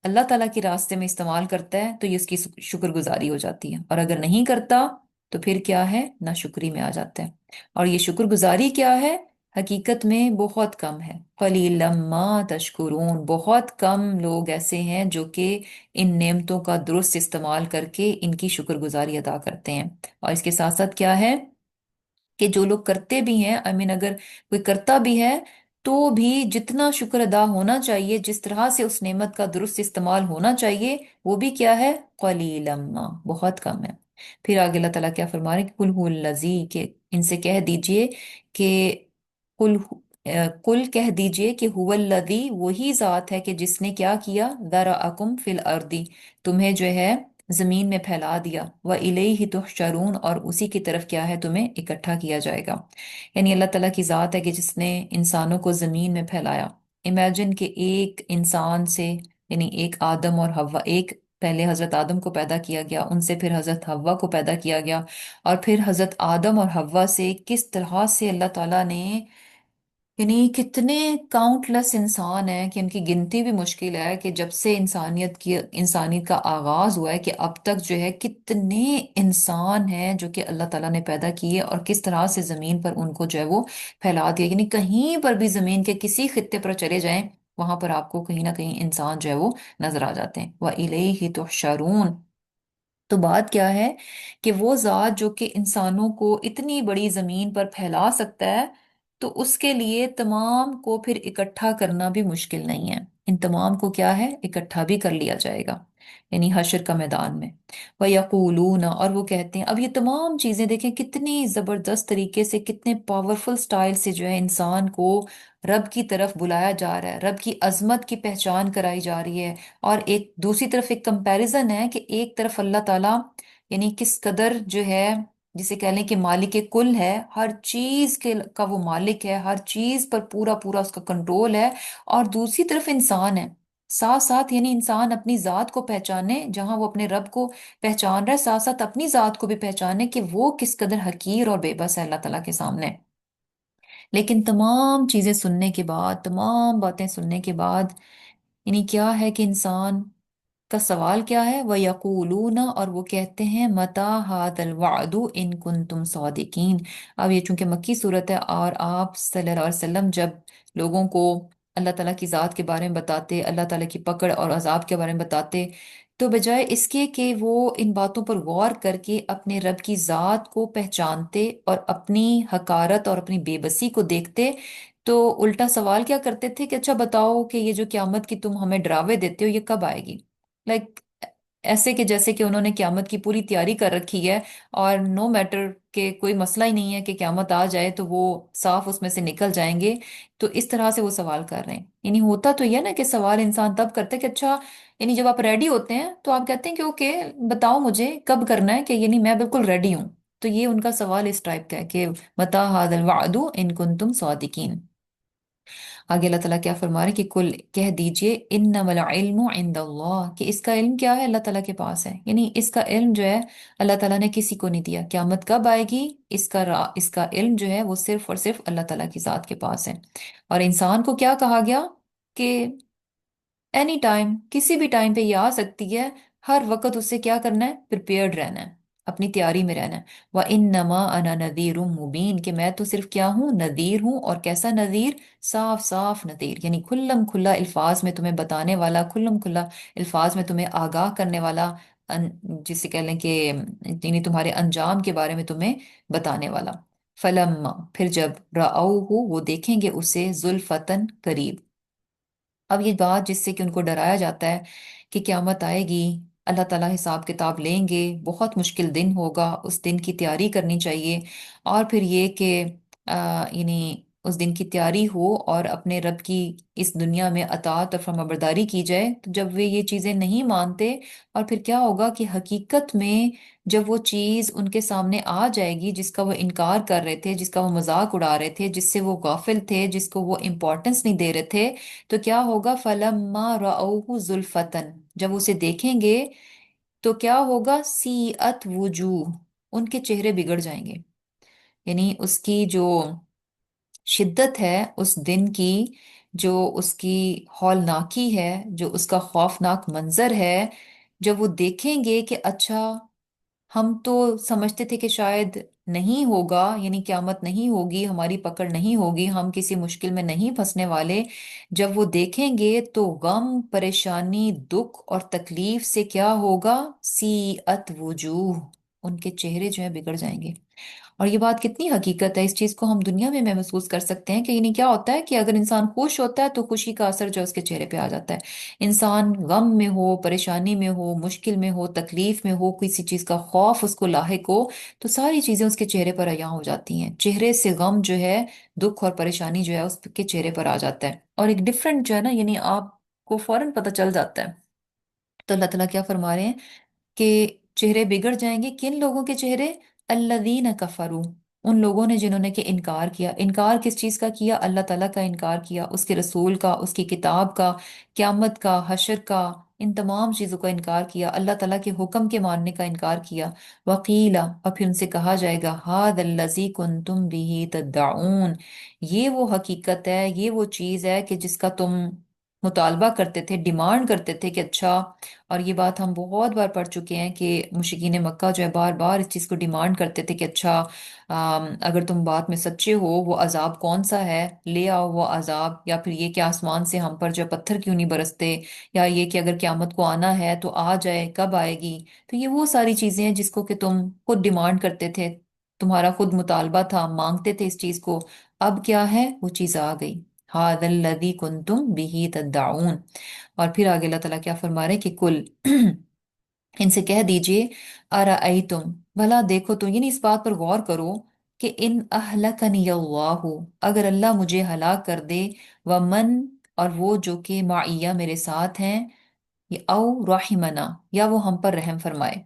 अल्लाह ताला के रास्ते में इस्तेमाल करता है तो ये उसकी शुक्रगुजारी हो जाती है। और अगर नहीं करता तो फिर क्या है, नाशुक्री में आ जाता है। और ये शुक्रगुजारी क्या है, हकीकत में बहुत कम है। कलीलम मा तशकुरून, बहुत कम लोग ऐसे हैं जो कि इन नेमतों का दुरुस्त इस्तेमाल करके इनकी शुक्रगुजारी अदा करते हैं। और इसके साथ साथ क्या है कि जो लोग करते भी हैं, आई मीन अगर कोई करता भी है तो भी जितना शुक्र अदा होना चाहिए, जिस तरह से उस नेमत का दुरुस्त इस्तेमाल होना चाहिए, वो भी क्या है, कलीलम्मा, बहुत कम है। फिर आगे अल्लाह ताला क्या फरमा रहे हैं, कुल हुवल लजी, के इनसे कह दीजिए कि कुल कुल कह दीजिए कि हुवल लजी, वही जात है कि जिसने क्या किया, दरअकुम फिल अर्दी, तुम्हें जो है जमीन में फैला दिया, व इलैहि तुहशरून, और उसी की तरफ क्या है, तुम्हें इकट्ठा किया जाएगा। यानी अल्लाह ताला की जात है कि जिसने इंसानों को जमीन में फैलाया। इमेजिन कि एक इंसान से यानी एक आदम और हव्वा, एक पहले हजरत आदम को पैदा किया गया, उनसे फिर हजरत हव्वा को पैदा किया गया, और फिर हजरत आदम और हव्वा से किस तरह से अल्लाह ताला ने یعنی کتنے کاؤنٹلیس انسان ہیں کہ ان کی گنتی بھی مشکل ہے، کہ جب سے انسانیت کا آغاز ہوا ہے کہ اب تک جو ہے کتنے انسان ہیں جو کہ اللہ تعالیٰ نے پیدا کیے، اور کس طرح سے زمین پر ان کو جو ہے وہ پھیلا دیا. یعنی کہیں پر بھی زمین کے کسی خطے پر چلے جائیں، وہاں پر آپ کو کہیں نہ کہیں انسان جو ہے وہ نظر آ جاتے ہیں. وَإِلَيْهِ تُحْشَرُونَ. تو بات کیا ہے کہ وہ ذات جو کہ انسانوں کو اتنی بڑی زمین پر پھیلا سکتا ہے، تو اس کے لیے تمام کو پھر اکٹھا کرنا بھی مشکل نہیں ہے. ان تمام کو کیا ہے، اکٹھا بھی کر لیا جائے گا، یعنی حشر کا میدان میں. وَيَقُولُونَ، اور وہ کہتے ہیں. اب یہ تمام چیزیں دیکھیں کتنی زبردست طریقے سے، کتنے پاورفل سٹائل سے جو ہے انسان کو رب کی طرف بلایا جا رہا ہے، رب کی عظمت کی پہچان کرائی جا رہی ہے. اور ایک دوسری طرف ایک کمپیریزن ہے کہ ایک طرف اللہ تعالیٰ یعنی کس قدر جو ہے، جسے کہہ لیں کہ مالک کل ہے، ہر چیز کے کا وہ مالک ہے، ہر چیز پر پورا پورا اس کا کنٹرول ہے. اور دوسری طرف انسان ہے ساتھ ساتھ، یعنی انسان اپنی ذات کو پہچانے، جہاں وہ اپنے رب کو پہچان رہا ہے، ساتھ ساتھ اپنی ذات کو بھی پہچانے کہ وہ کس قدر حقیر اور بے بس ہے اللہ تعالیٰ کے سامنے. لیکن تمام چیزیں سننے کے بعد، تمام باتیں سننے کے بعد، یعنی کیا ہے کہ انسان کا سوال کیا ہے، وَيَقُولُونَ، اور وہ کہتے ہیں، مَتَى هَذَا الْوَعْدُ إِن كُنتُمْ صَادِقِينَ. اب یہ چونکہ مکی صورت ہے، اور آپ صلی اللہ علیہ وسلم جب لوگوں کو اللہ تعالیٰ کی ذات کے بارے میں بتاتے، اللہ تعالیٰ کی پکڑ اور عذاب کے بارے میں بتاتے، تو بجائے اس کے کہ وہ ان باتوں پر غور کر کے اپنے رب کی ذات کو پہچانتے اور اپنی حقارت اور اپنی بے بسی کو دیکھتے، تو الٹا سوال کیا کرتے تھے کہ اچھا بتاؤ کہ یہ جو قیامت کی تم ہمیں ڈراوے دیتے ہو، یہ کب آئے گی؟ لائک ایسے کہ جیسے کہ انہوں نے قیامت کی پوری تیاری کر رکھی ہے، اور نو میٹر کہ کوئی مسئلہ ہی نہیں ہے کہ قیامت آ جائے تو وہ صاف اس میں سے نکل جائیں گے. تو اس طرح سے وہ سوال کر رہے ہیں. یعنی ہوتا تو یہ نا کہ سوال انسان تب کرتے کہ اچھا، یعنی جب آپ ریڈی ہوتے ہیں تو آپ کہتے ہیں کہ اوکے بتاؤ مجھے کب کرنا ہے، کہ یعنی میں بالکل ریڈی ہوں. تو یہ ان کا سوال اس ٹائپ کا ہے کہ متا هذا الوعد ان کنتم صادقین. آگے اللہ تعالیٰ کیا فرما رہے ہیں کہ کل کہہ دیجئے انما العلم عند اللہ، کہ اس کا علم کیا ہے، اللہ تعالیٰ کے پاس ہے. یعنی اس کا علم جو ہے اللہ تعالیٰ نے کسی کو نہیں دیا. قیامت کب آئے گی، اس کا علم جو ہے وہ صرف اور صرف اللہ تعالیٰ کی ذات کے پاس ہے. اور انسان کو کیا کہا گیا کہ اینی ٹائم، کسی بھی ٹائم پہ یہ آ سکتی ہے. ہر وقت اس سے کیا کرنا ہے، پریپیئرڈ رہنا ہے، اپنی تیاری میں رہنا ہے. وَإِنَّمَا أَنَا نَذِيرٌ مُبِينٌ، کہ میں تو صرف کیا ہوں، نذیر ہوں. اور کیسا نذیر، صاف صاف نذیر، یعنی کھلم کھلا الفاظ میں تمہیں بتانے والا، کھلم کھلا الفاظ میں تمہیں آگاہ کرنے والا، جسے کہہ لیں کہ یعنی تمہارے انجام کے بارے میں تمہیں بتانے والا. فلما، پھر جب رَأَوْهُ، وہ دیکھیں گے اسے، زُلْفَةً، قریب. اب یہ بات جس سے کہ ان کو ڈرایا جاتا ہے کہ قیامت آئے گی، اللہ تعالیٰ حساب کتاب لیں گے، بہت مشکل دن ہوگا، اس دن کی تیاری کرنی چاہیے. اور پھر یہ کہ یعنی اس دن کی تیاری ہو اور اپنے رب کی اس دنیا میں اطاعت اور فرمانبرداری کی جائے. تو جب وہ یہ چیزیں نہیں مانتے، اور پھر کیا ہوگا کہ حقیقت میں جب وہ چیز ان کے سامنے آ جائے گی جس کا وہ انکار کر رہے تھے، جس کا وہ مذاق اڑا رہے تھے، جس سے وہ غافل تھے، جس کو وہ امپورٹنس نہیں دے رہے تھے، تو کیا ہوگا، فَلَمَّا رَأَوْهُ زُلْفَةً، جب اسے دیکھیں گے تو کیا ہوگا، سیئت وجوہ، ان کے چہرے بگڑ جائیں گے. یعنی اس کی جو شدت ہے اس دن کی، جو اس کی ہولناکی ہے، جو اس کا خوفناک منظر ہے، جب وہ دیکھیں گے کہ اچھا ہم تو سمجھتے تھے کہ شاید نہیں ہوگا، یعنی قیامت نہیں ہوگی، ہماری پکڑ نہیں ہوگی، ہم کسی مشکل میں نہیں پھنسنے والے. جب وہ دیکھیں گے تو غم، پریشانی، دکھ اور تکلیف سے کیا ہوگا، سیئت وجوہ، ان کے چہرے جو ہیں بگڑ جائیں گے. اور یہ بات کتنی حقیقت ہے، اس چیز کو ہم دنیا میں محسوس کر سکتے ہیں کہ یعنی کیا ہوتا ہے کہ اگر انسان خوش ہوتا ہے تو خوشی کا اثر جو ہے اس کے چہرے پہ آ جاتا ہے. انسان غم میں ہو، پریشانی میں ہو، مشکل میں ہو، تکلیف میں ہو، کسی چیز کا خوف اس کو لاحق ہو، تو ساری چیزیں اس کے چہرے پر عیاں ہو جاتی ہیں. چہرے سے غم جو ہے، دکھ اور پریشانی جو ہے اس کے چہرے پر آ جاتا ہے، اور ایک ڈفرنٹ جو ہے نا، یعنی آپ کو فوراً پتہ چل جاتا ہے. تو اللہ تعالیٰ کیا فرما رہے ہیں کہ چہرے بگڑ جائیں گے. کن لوگوں کے چہرے، الذین کفروا، ان لوگوں نے جنہوں نے کہ انکار کیا. انکار کس چیز کا کیا، اللہ تعالیٰ کا انکار کیا، اس کے رسول کا، اس کی کتاب کا، قیامت کا، حشر کا، ان تمام چیزوں کا انکار کیا، اللہ تعالیٰ کے حکم کے ماننے کا انکار کیا، وقیلا، اور پھر ان سے کہا جائے گا، ہاد الذی کنتم به تدعون، یہ وہ حقیقت ہے، یہ وہ چیز ہے کہ جس کا تم مطالبہ کرتے تھے، ڈیمانڈ کرتے تھے کہ اچھا، اور یہ بات ہم بہت بار پڑھ چکے ہیں کہ مشرکین مکہ جو ہے بار بار اس چیز کو ڈیمانڈ کرتے تھے کہ اچھا، اگر تم بات میں سچے ہو، وہ عذاب کون سا ہے، لے آؤ وہ عذاب، یا پھر یہ کہ آسمان سے ہم پر جو ہے پتھر کیوں نہیں برستے، یا یہ کہ اگر قیامت کو آنا ہے تو آ جائے، کب آئے گی؟ تو یہ وہ ساری چیزیں ہیں جس کو کہ تم خود ڈیمانڈ کرتے تھے، تمہارا خود مطالبہ تھا، مانگتے تھے اس چیز کو، اب کیا ہے، وہ چیز آ گئی، ہاد الذی کنتم به تدعون۔ اور پھر آگے اللہ تعالیٰ کیا فرما رہے ہیں کہ کل ان سے کہہ دیجئے، ارأیتم، بھلا دیکھو تو، یعنی اس بات پر غور کرو کہ ان اہلکنی اللہ، اگر اللہ مجھے ہلاک کر دے، ومن، اور وہ جو کہ معیہ میرے ساتھ ہیں، او رحمنا، یا وہ ہم پر رحم فرمائے،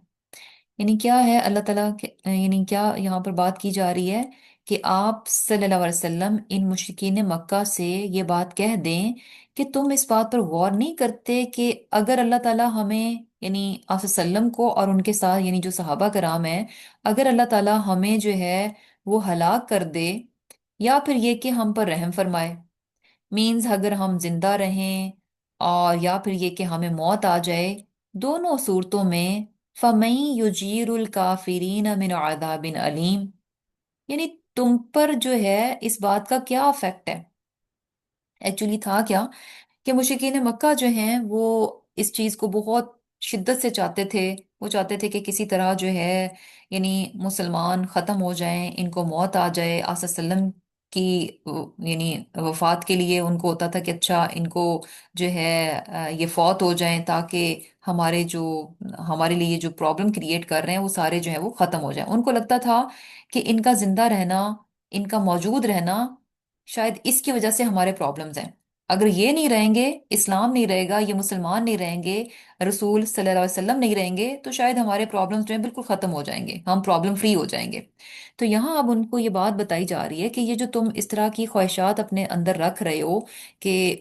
یعنی کیا ہے اللہ تعالیٰ یعنی کیا یہاں پر بات کی جا رہی ہے کہ آپ صلی اللہ علیہ وسلم ان مشرکین مکہ سے یہ بات کہہ دیں کہ تم اس بات پر غور نہیں کرتے کہ اگر اللہ تعالیٰ ہمیں، یعنی آپ صلی اللہ علیہ وسلم کو اور ان کے ساتھ یعنی جو صحابہ کرام ہیں، اگر اللہ تعالیٰ ہمیں جو ہے وہ ہلاک کر دے، یا پھر یہ کہ ہم پر رحم فرمائے، مینز اگر ہم زندہ رہیں اور یا پھر یہ کہ ہمیں موت آ جائے، دونوں صورتوں میں فَمَن يُجِيرُ الْكَافِرِينَ مِنْ عَذَابٍ أَلِيمٍ، یعنی تم پر جو ہے اس بات کا کیا افیکٹ ہے؟ ایکچولی تھا کیا کہ مشرکین مکہ جو ہیں وہ اس چیز کو بہت شدت سے چاہتے تھے، وہ چاہتے تھے کہ کسی طرح جو ہے یعنی مسلمان ختم ہو جائیں، ان کو موت آ جائے، آس وسلم کی یعنی وفات کے لیے ان کو ہوتا تھا کہ اچھا ان کو جو ہے یہ فوت ہو جائیں، تاکہ ہمارے لیے جو پرابلم کریٹ کر رہے ہیں وہ سارے جو ہیں وہ ختم ہو جائیں۔ ان کو لگتا تھا کہ ان کا زندہ رہنا، ان کا موجود رہنا، شاید اس کی وجہ سے ہمارے پرابلمز ہیں، اگر یہ نہیں رہیں گے، اسلام نہیں رہے گا، یہ مسلمان نہیں رہیں گے، رسول صلی اللہ علیہ وسلم نہیں رہیں گے، تو شاید ہمارے پرابلمز جو ہیں بالکل ختم ہو جائیں گے، ہم پرابلم فری ہو جائیں گے۔ تو یہاں اب ان کو یہ بات بتائی جا رہی ہے کہ یہ جو تم اس طرح کی خواہشات اپنے اندر رکھ رہے ہو کہ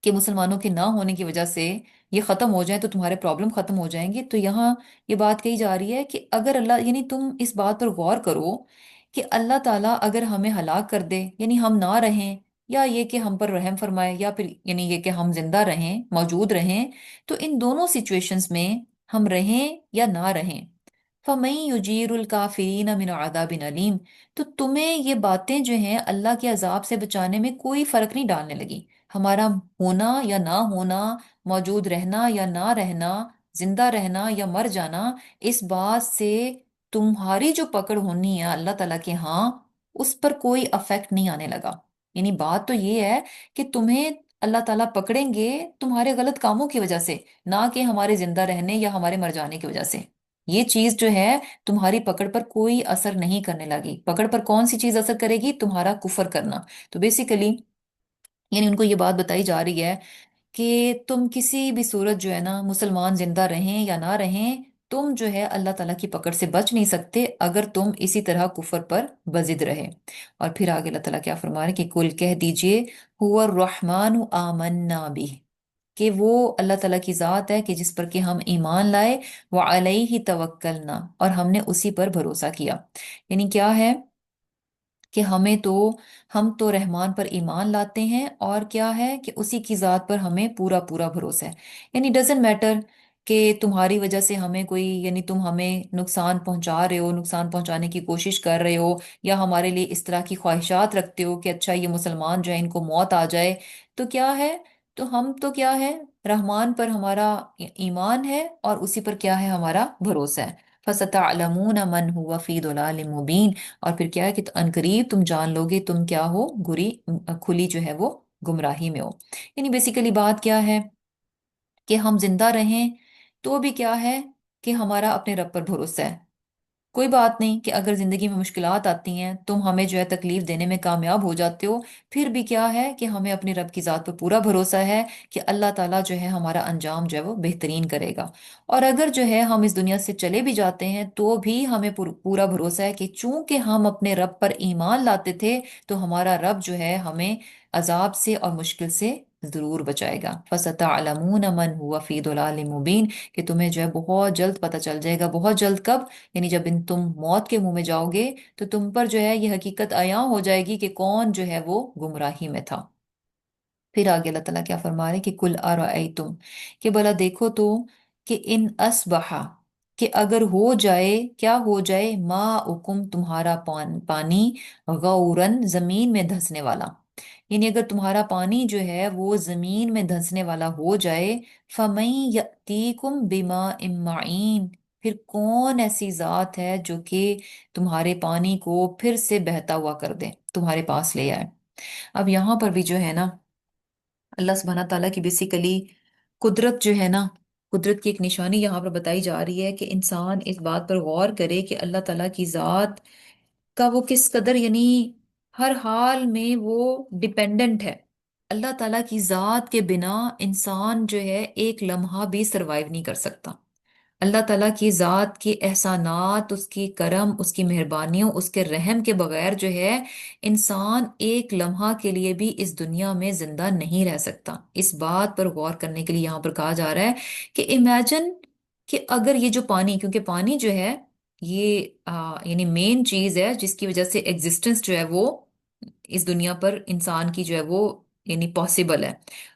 کہ مسلمانوں کے نہ ہونے کی وجہ سے یہ ختم ہو جائیں تو تمہارے پرابلم ختم ہو جائیں گے، تو یہاں یہ بات کہی جا رہی ہے کہ اگر اللہ، یعنی تم اس بات پر غور کرو کہ اللہ تعالیٰ اگر ہمیں ہلاک کر دے، یعنی ہم نہ رہیں، یا یہ کہ ہم پر رحم فرمائے، یا پھر یعنی یہ کہ ہم زندہ رہیں، موجود رہیں، تو ان دونوں سچویشنز میں ہم رہیں یا نہ رہیں، فَمَن يُجِيرُ الْكَافِرِينَ مِنْ عَذَابٍ أَلِيمٍ، تو تمہیں یہ باتیں جو ہیں اللہ کے عذاب سے بچانے میں کوئی فرق نہیں ڈالنے لگی، ہمارا ہونا یا نہ ہونا، موجود رہنا یا نہ رہنا، زندہ رہنا یا مر جانا، اس بات سے تمہاری جو پکڑ ہونی ہے اللہ تعالیٰ کے ہاں، اس پر کوئی افیکٹ نہیں آنے لگا۔ یعنی بات تو یہ ہے کہ تمہیں اللہ تعالیٰ پکڑیں گے تمہارے غلط کاموں کی وجہ سے، نہ کہ ہمارے زندہ رہنے یا ہمارے مر جانے کی وجہ سے۔ یہ چیز جو ہے تمہاری پکڑ پر کوئی اثر نہیں کرنے لگی۔ پکڑ پر کون سی چیز اثر کرے گی؟ تمہارا کفر کرنا۔ تو بیسیکلی یعنی ان کو یہ بات بتائی جا رہی ہے کہ تم کسی بھی صورت جو ہے نا، مسلمان زندہ رہیں یا نہ رہیں، تم جو ہے اللہ تعالیٰ کی پکڑ سے بچ نہیں سکتے اگر تم اسی طرح کفر پر بضد رہے۔ اور پھر آگے اللہ تعالیٰ کیا فرما رہے ہیں کہ کل کہہ دیجئے، هو الرحمن آمنا به، کہ وہ اللہ تعالیٰ کی ذات ہے کہ جس پر کہ ہم ایمان لائے، وعلیہ توکلنا، اور ہم نے اسی پر بھروسہ کیا۔ یعنی کیا ہے کہ ہم تو رحمان پر ایمان لاتے ہیں، اور کیا ہے کہ اسی کی ذات پر ہمیں پورا پورا بھروسہ ہے، یعنی ڈزنٹ میٹر کہ تمہاری وجہ سے ہمیں کوئی، یعنی تم ہمیں نقصان پہنچا رہے ہو، نقصان پہنچانے کی کوشش کر رہے ہو، یا ہمارے لیے اس طرح کی خواہشات رکھتے ہو کہ اچھا یہ مسلمان جو ہے ان کو موت آ جائے، تو کیا ہے، تو ہم تو کیا ہے، رحمان پر ہمارا ایمان ہے، اور اسی پر کیا ہے، ہمارا بھروسہ ہے۔ فَسَتَعْلَمُونَ مَنْ هُوَ فِي ضَلَالٍ مُبِينٍ، اور پھر کیا ہے کہ عنقریب تم جان لو گے تم کیا ہو، کھلی جو ہے وہ گمراہی میں ہو۔ یعنی بیسیکلی بات کیا ہے کہ ہم زندہ رہیں تو بھی کیا ہے کہ ہمارا اپنے رب پر بھروسہ ہے۔ کوئی بات نہیں کہ اگر زندگی میں مشکلات آتی ہیں، تم ہمیں جو ہے تکلیف دینے میں کامیاب ہو جاتے ہو، پھر بھی کیا ہے کہ ہمیں اپنے رب کی ذات پر پورا بھروسہ ہے کہ اللہ تعالیٰ جو ہے ہمارا انجام جو ہے وہ بہترین کرے گا۔ اور اگر جو ہے ہم اس دنیا سے چلے بھی جاتے ہیں تو بھی ہمیں پورا بھروسہ ہے کہ چونکہ ہم اپنے رب پر ایمان لاتے تھے، تو ہمارا رب جو ہے ہمیں عذاب سے اور مشکل سے ضرور بچائے گا. فَسَتَعْلَمُونَ مَنْ هُوَ فِي ضَلَالٍ مُبِينٍ کہ تمہیں جو ہے بہت جلد پتہ چل جائے گا. بہت جلد کب؟ یعنی جب تم موت کے منہ میں جاؤ گے تو تم پر جو ہے یہ حقیقت عیاں ہو جائے گی کہ کون جو ہے وہ گمراہی میں تھا. پھر آگے اللہ تعالیٰ کیا فرما رہے کہ کل ارائیتم، کہ بھلا دیکھو تو، کہ ان اصبحا، کہ اگر ہو جائے، کیا ہو جائے، ماؤکم تمہارا پانی، غورن زمین میں دھسنے والا. یعنی اگر تمہارا پانی جو ہے وہ زمین میں دھسنے والا ہو جائے، فَمَن يَأْتِيكُم بِمَاءٍ مَّعِينٍ، پھر کون ایسی ذات ہے جو کہ تمہارے پانی کو پھر سے بہتا ہوا کر دے، تمہارے پاس لے آئے. اب یہاں پر بھی جو ہے نا اللہ سبحانہ تعالیٰ کی بیسیکلی قدرت جو ہے نا، قدرت کی ایک نشانی یہاں پر بتائی جا رہی ہے کہ انسان اس بات پر غور کرے کہ اللہ تعالیٰ کی ذات کا وہ کس قدر، یعنی ہر حال میں وہ ڈیپینڈنٹ ہے. اللہ تعالیٰ کی ذات کے بنا انسان جو ہے ایک لمحہ بھی سروائیو نہیں کر سکتا. اللہ تعالیٰ کی ذات کے احسانات، اس کی کرم، اس کی مہربانیوں، اس کے رحم کے بغیر جو ہے انسان ایک لمحہ کے لیے بھی اس دنیا میں زندہ نہیں رہ سکتا. اس بات پر غور کرنے کے لیے یہاں پر کہا جا رہا ہے کہ امیجن کہ اگر یہ جو پانی، کیونکہ پانی جو ہے یہ یعنی مین چیز ہے جس کی وجہ سے ایگزسٹنس جو ہے وہ اس دنیا پر انسان کی جو ہے وہ یعنی پاسبل ہے.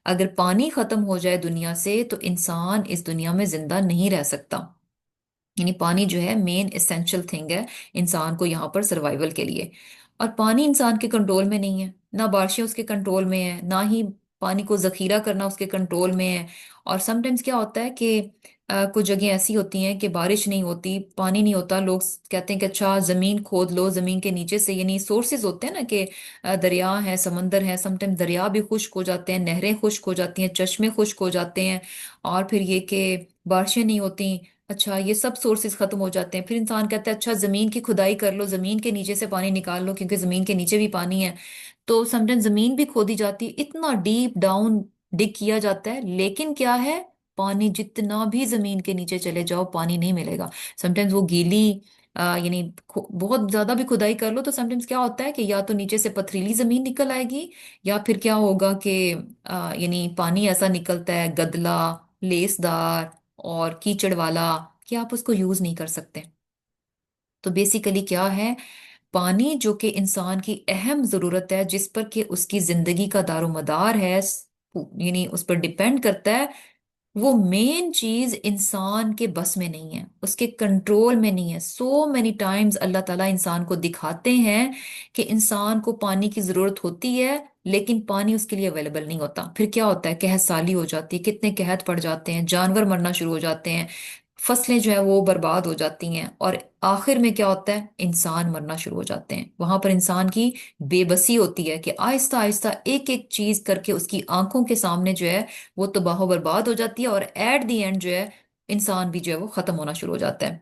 اگر پانی ختم ہو جائے دنیا سے تو انسان اس دنیا میں زندہ نہیں رہ سکتا. یعنی پانی جو ہے مین اسینشل تھنگ ہے انسان کو یہاں پر سروائیول کے لیے. اور پانی انسان کے کنٹرول میں نہیں ہے، نہ بارشیں اس کے کنٹرول میں ہیں، نہ ہی پانی کو ذخیرہ کرنا اس کے کنٹرول میں ہے. اور سم ٹائمز کیا ہوتا ہے کہ کچھ جگہیں ایسی ہوتی ہیں کہ بارش نہیں ہوتی، پانی نہیں ہوتا، لوگ کہتے ہیں کہ اچھا زمین کھود لو، زمین کے نیچے سے، یعنی سورسز ہوتے ہیں نا کہ دریا ہے، سمندر ہے، سم ٹائم دریا بھی خشک ہو جاتے ہیں، نہریں خشک ہو جاتی ہیں، چشمے خشک ہو جاتے ہیں. اور پھر یہ کہ بارشیں نہیں ہوتی، اچھا یہ سب سورسز ختم ہو جاتے ہیں. پھر انسان کہتا ہے اچھا زمین کی کھدائی کر لو، زمین کے نیچے سے پانی نکال لو کیونکہ زمین کے نیچے بھی پانی ہے. تو سم ٹائم زمین بھی کھودی جاتی ہے، اتنا ڈیپ ڈاؤن ڈگ کیا جاتا ہے، لیکن کیا ہے، پانی جتنا بھی زمین کے نیچے چلے جاؤ پانی نہیں ملے گا. سم ٹائمز وہ گیلی یعنی بہت زیادہ بھی کھدائی کر لو تو سم ٹائمز کیا ہوتا ہے کہ یا تو نیچے سے پتھریلی زمین نکل آئے گی، یا پھر کیا ہوگا کہ یعنی پانی ایسا نکلتا ہے گدلا، لیسدار اور کیچڑ والا کہ آپ اس کو یوز نہیں کر سکتے. تو بیسیکلی کیا ہے، پانی جو کہ انسان کی اہم ضرورت ہے، جس پر کہ اس کی زندگی کا دار و مدار ہے، یعنی اس پر ڈیپینڈ کرتا ہے، وہ مین چیز انسان کے بس میں نہیں ہے، اس کے کنٹرول میں نہیں ہے. سو مینی ٹائمز اللہ تعالیٰ انسان کو دکھاتے ہیں کہ انسان کو پانی کی ضرورت ہوتی ہے لیکن پانی اس کے لیے اویلیبل نہیں ہوتا. پھر کیا ہوتا ہے، قحط سالی ہو جاتی ہے، کتنے قحط پڑ جاتے ہیں، جانور مرنا شروع ہو جاتے ہیں، فصلیں جو ہے وہ برباد ہو جاتی ہیں، اور آخر میں کیا ہوتا ہے، انسان مرنا شروع ہو جاتے ہیں. وہاں پر انسان کی بے بسی ہوتی ہے کہ آہستہ آہستہ ایک ایک چیز کر کے اس کی آنکھوں کے سامنے جو ہے وہ تباہ و برباد ہو جاتی ہے، اور ایٹ دی اینڈ جو ہے انسان بھی جو ہے وہ ختم ہونا شروع ہو جاتا ہے.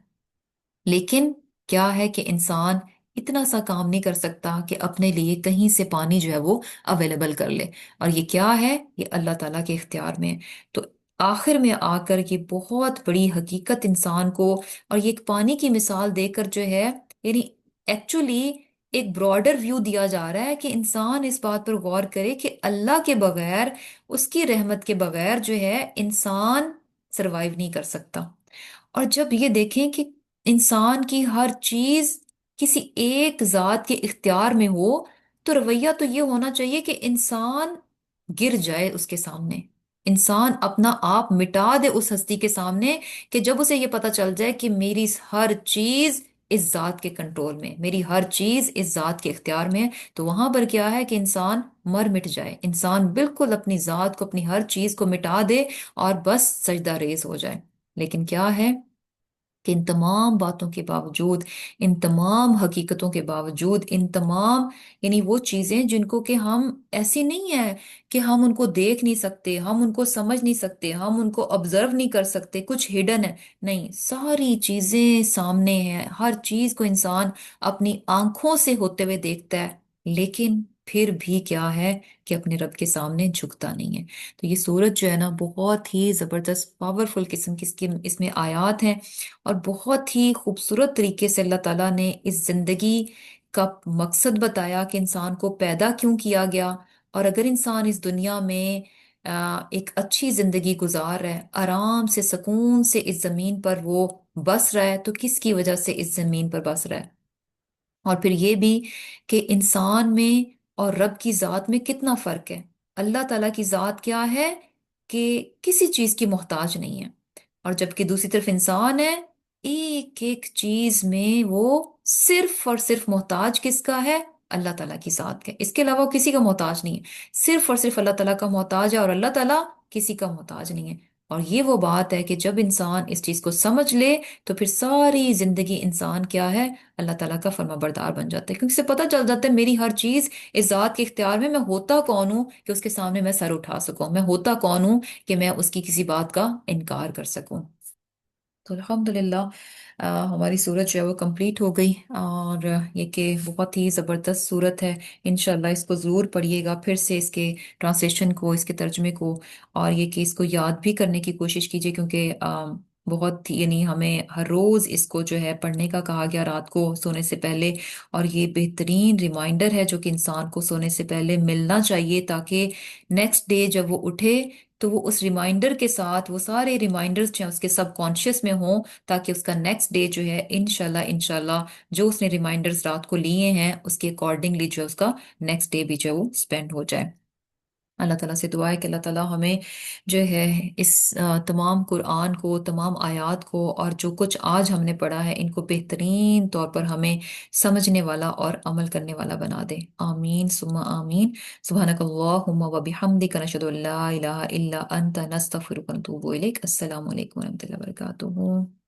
لیکن کیا ہے کہ انسان اتنا سا کام نہیں کر سکتا کہ اپنے لیے کہیں سے پانی جو ہے وہ اویلیبل کر لے. اور یہ کیا ہے، یہ اللہ تعالیٰ کے اختیار میں ہے. تو آخر میں آ کر یہ بہت بڑی حقیقت انسان کو، اور یہ ایک پانی کی مثال دے کر جو ہے، یعنی ایکچولی ایک براڈر ویو دیا جا رہا ہے کہ انسان اس بات پر غور کرے کہ اللہ کے بغیر، اس کی رحمت کے بغیر جو ہے انسان سروائیو نہیں کر سکتا. اور جب یہ دیکھیں کہ انسان کی ہر چیز کسی ایک ذات کے اختیار میں ہو، تو رویہ تو یہ ہونا چاہیے کہ انسان گر جائے اس کے سامنے، انسان اپنا آپ مٹا دے اس ہستی کے سامنے، کہ جب اسے یہ پتا چل جائے کہ میری ہر چیز اس ذات کے کنٹرول میں، میری ہر چیز اس ذات کے اختیار میں ہے، تو وہاں پر کیا ہے کہ انسان مر مٹ جائے، انسان بالکل اپنی ذات کو، اپنی ہر چیز کو مٹا دے اور بس سجدہ ریز ہو جائے. لیکن کیا ہے کہ ان تمام باتوں کے باوجود، ان تمام حقیقتوں کے باوجود، ان تمام یعنی وہ چیزیں جن کو کہ ہم ایسی نہیں ہے کہ ہم ان کو دیکھ نہیں سکتے، ہم ان کو سمجھ نہیں سکتے، ہم ان کو آبزرو نہیں کر سکتے، کچھ ہڈن ہے، نہیں، ساری چیزیں سامنے ہیں، ہر چیز کو انسان اپنی آنکھوں سے ہوتے ہوئے دیکھتا ہے، لیکن پھر بھی کیا ہے کہ اپنے رب کے سامنے جھکتا نہیں ہے. تو یہ سورت جو ہے نا بہت ہی زبردست پاورفل قسم کی اس میں آیات ہیں، اور بہت ہی خوبصورت طریقے سے اللہ تعالیٰ نے اس زندگی کا مقصد بتایا کہ انسان کو پیدا کیوں کیا گیا، اور اگر انسان اس دنیا میں एक अच्छी जिंदगी गुजार रहा है, आराम से सुकून से इस जमीन पर वो बस रहा है, तो किसकी वजह से इस जमीन पर बस रहा है। और फिर ये भी कि इंसान में और रब की जात में कितना फर्क है। अल्लाह ताला की जात क्या है कि किसी चीज की मोहताज नहीं है, और जबकि दूसरी तरफ इंसान है, एक एक चीज में वो सिर्फ और सिर्फ मोहताज किसका है, अल्लाह ताला की जात के, इसके अलावा वो किसी का मोहताज नहीं है। सिर्फ और सिर्फ अल्लाह ताला का मोहताज है, और अल्लाह ताला किसी का मोहताज नहीं है। और ये वो बात है कि जब इंसान इस चीज को समझ ले, तो फिर सारी जिंदगी इंसान क्या है, अल्लाह ताला का फर्माबरदार बन जाता है, क्योंकि उसे पता चल जाता है मेरी हर चीज इस जात के इख्तियार में, मैं होता कौन हूं कि उसके सामने मैं सर उठा सकूं, मैं होता कौन हूं कि मैं उसकी किसी बात का इनकार कर सकूं। तो अल्हम्दुलिल्लाह हमारी सूरत जो है वो कंप्लीट हो गई। और ये कि बहुत ही ज़बरदस्त सूरत है। इंशाल्लाह इसको ज़रूर पढ़िएगा फिर से, इसके ट्रांसलेशन को, इसके तर्जुमे को। और ये कि इसको याद भी करने की कोशिश कीजिए, क्योंकि बहुत यानी हमें हर रोज़ इसको जो है पढ़ने का कहा गया रात को सोने से पहले। और ये बेहतरीन रिमाइंडर है जो कि इंसान को सोने से पहले मिलना चाहिए, ताकि नेक्स्ट डे जब वो उठे तो वो उस रिमाइंडर के साथ, वो सारे रिमाइंडर्स जो हैं उसके सब कॉन्शियस में हों, ताकि उसका नेक्स्ट डे जो है इंशाल्लाह इंशाल्लाह जो उसने रिमाइंडर्स रात को लिए हैं उसके अकॉर्डिंगली जो है उसका नेक्स्ट डे भी जो है वो स्पेंड हो जाए। अल्लाह ताला से दुआ है कि अल्लाह ताला हमें जो है इस तमाम कुरान को, तमाम आयात को, और जो कुछ आज हमने पढ़ा है इनको बेहतरीन तौर पर हमें समझने वाला और अमल करने वाला बना दे। आमीन सुम्मा आमीन। सुब्हानकल्लाहुम्मा व बिहम्दिका नशहदु अल्ला इलाहा इल्ला अंता नस्तगफिरुका व नतूबु इलैक। अस्सलामु अलैकुम व रहमतुल्लाहि व बरकातुहू।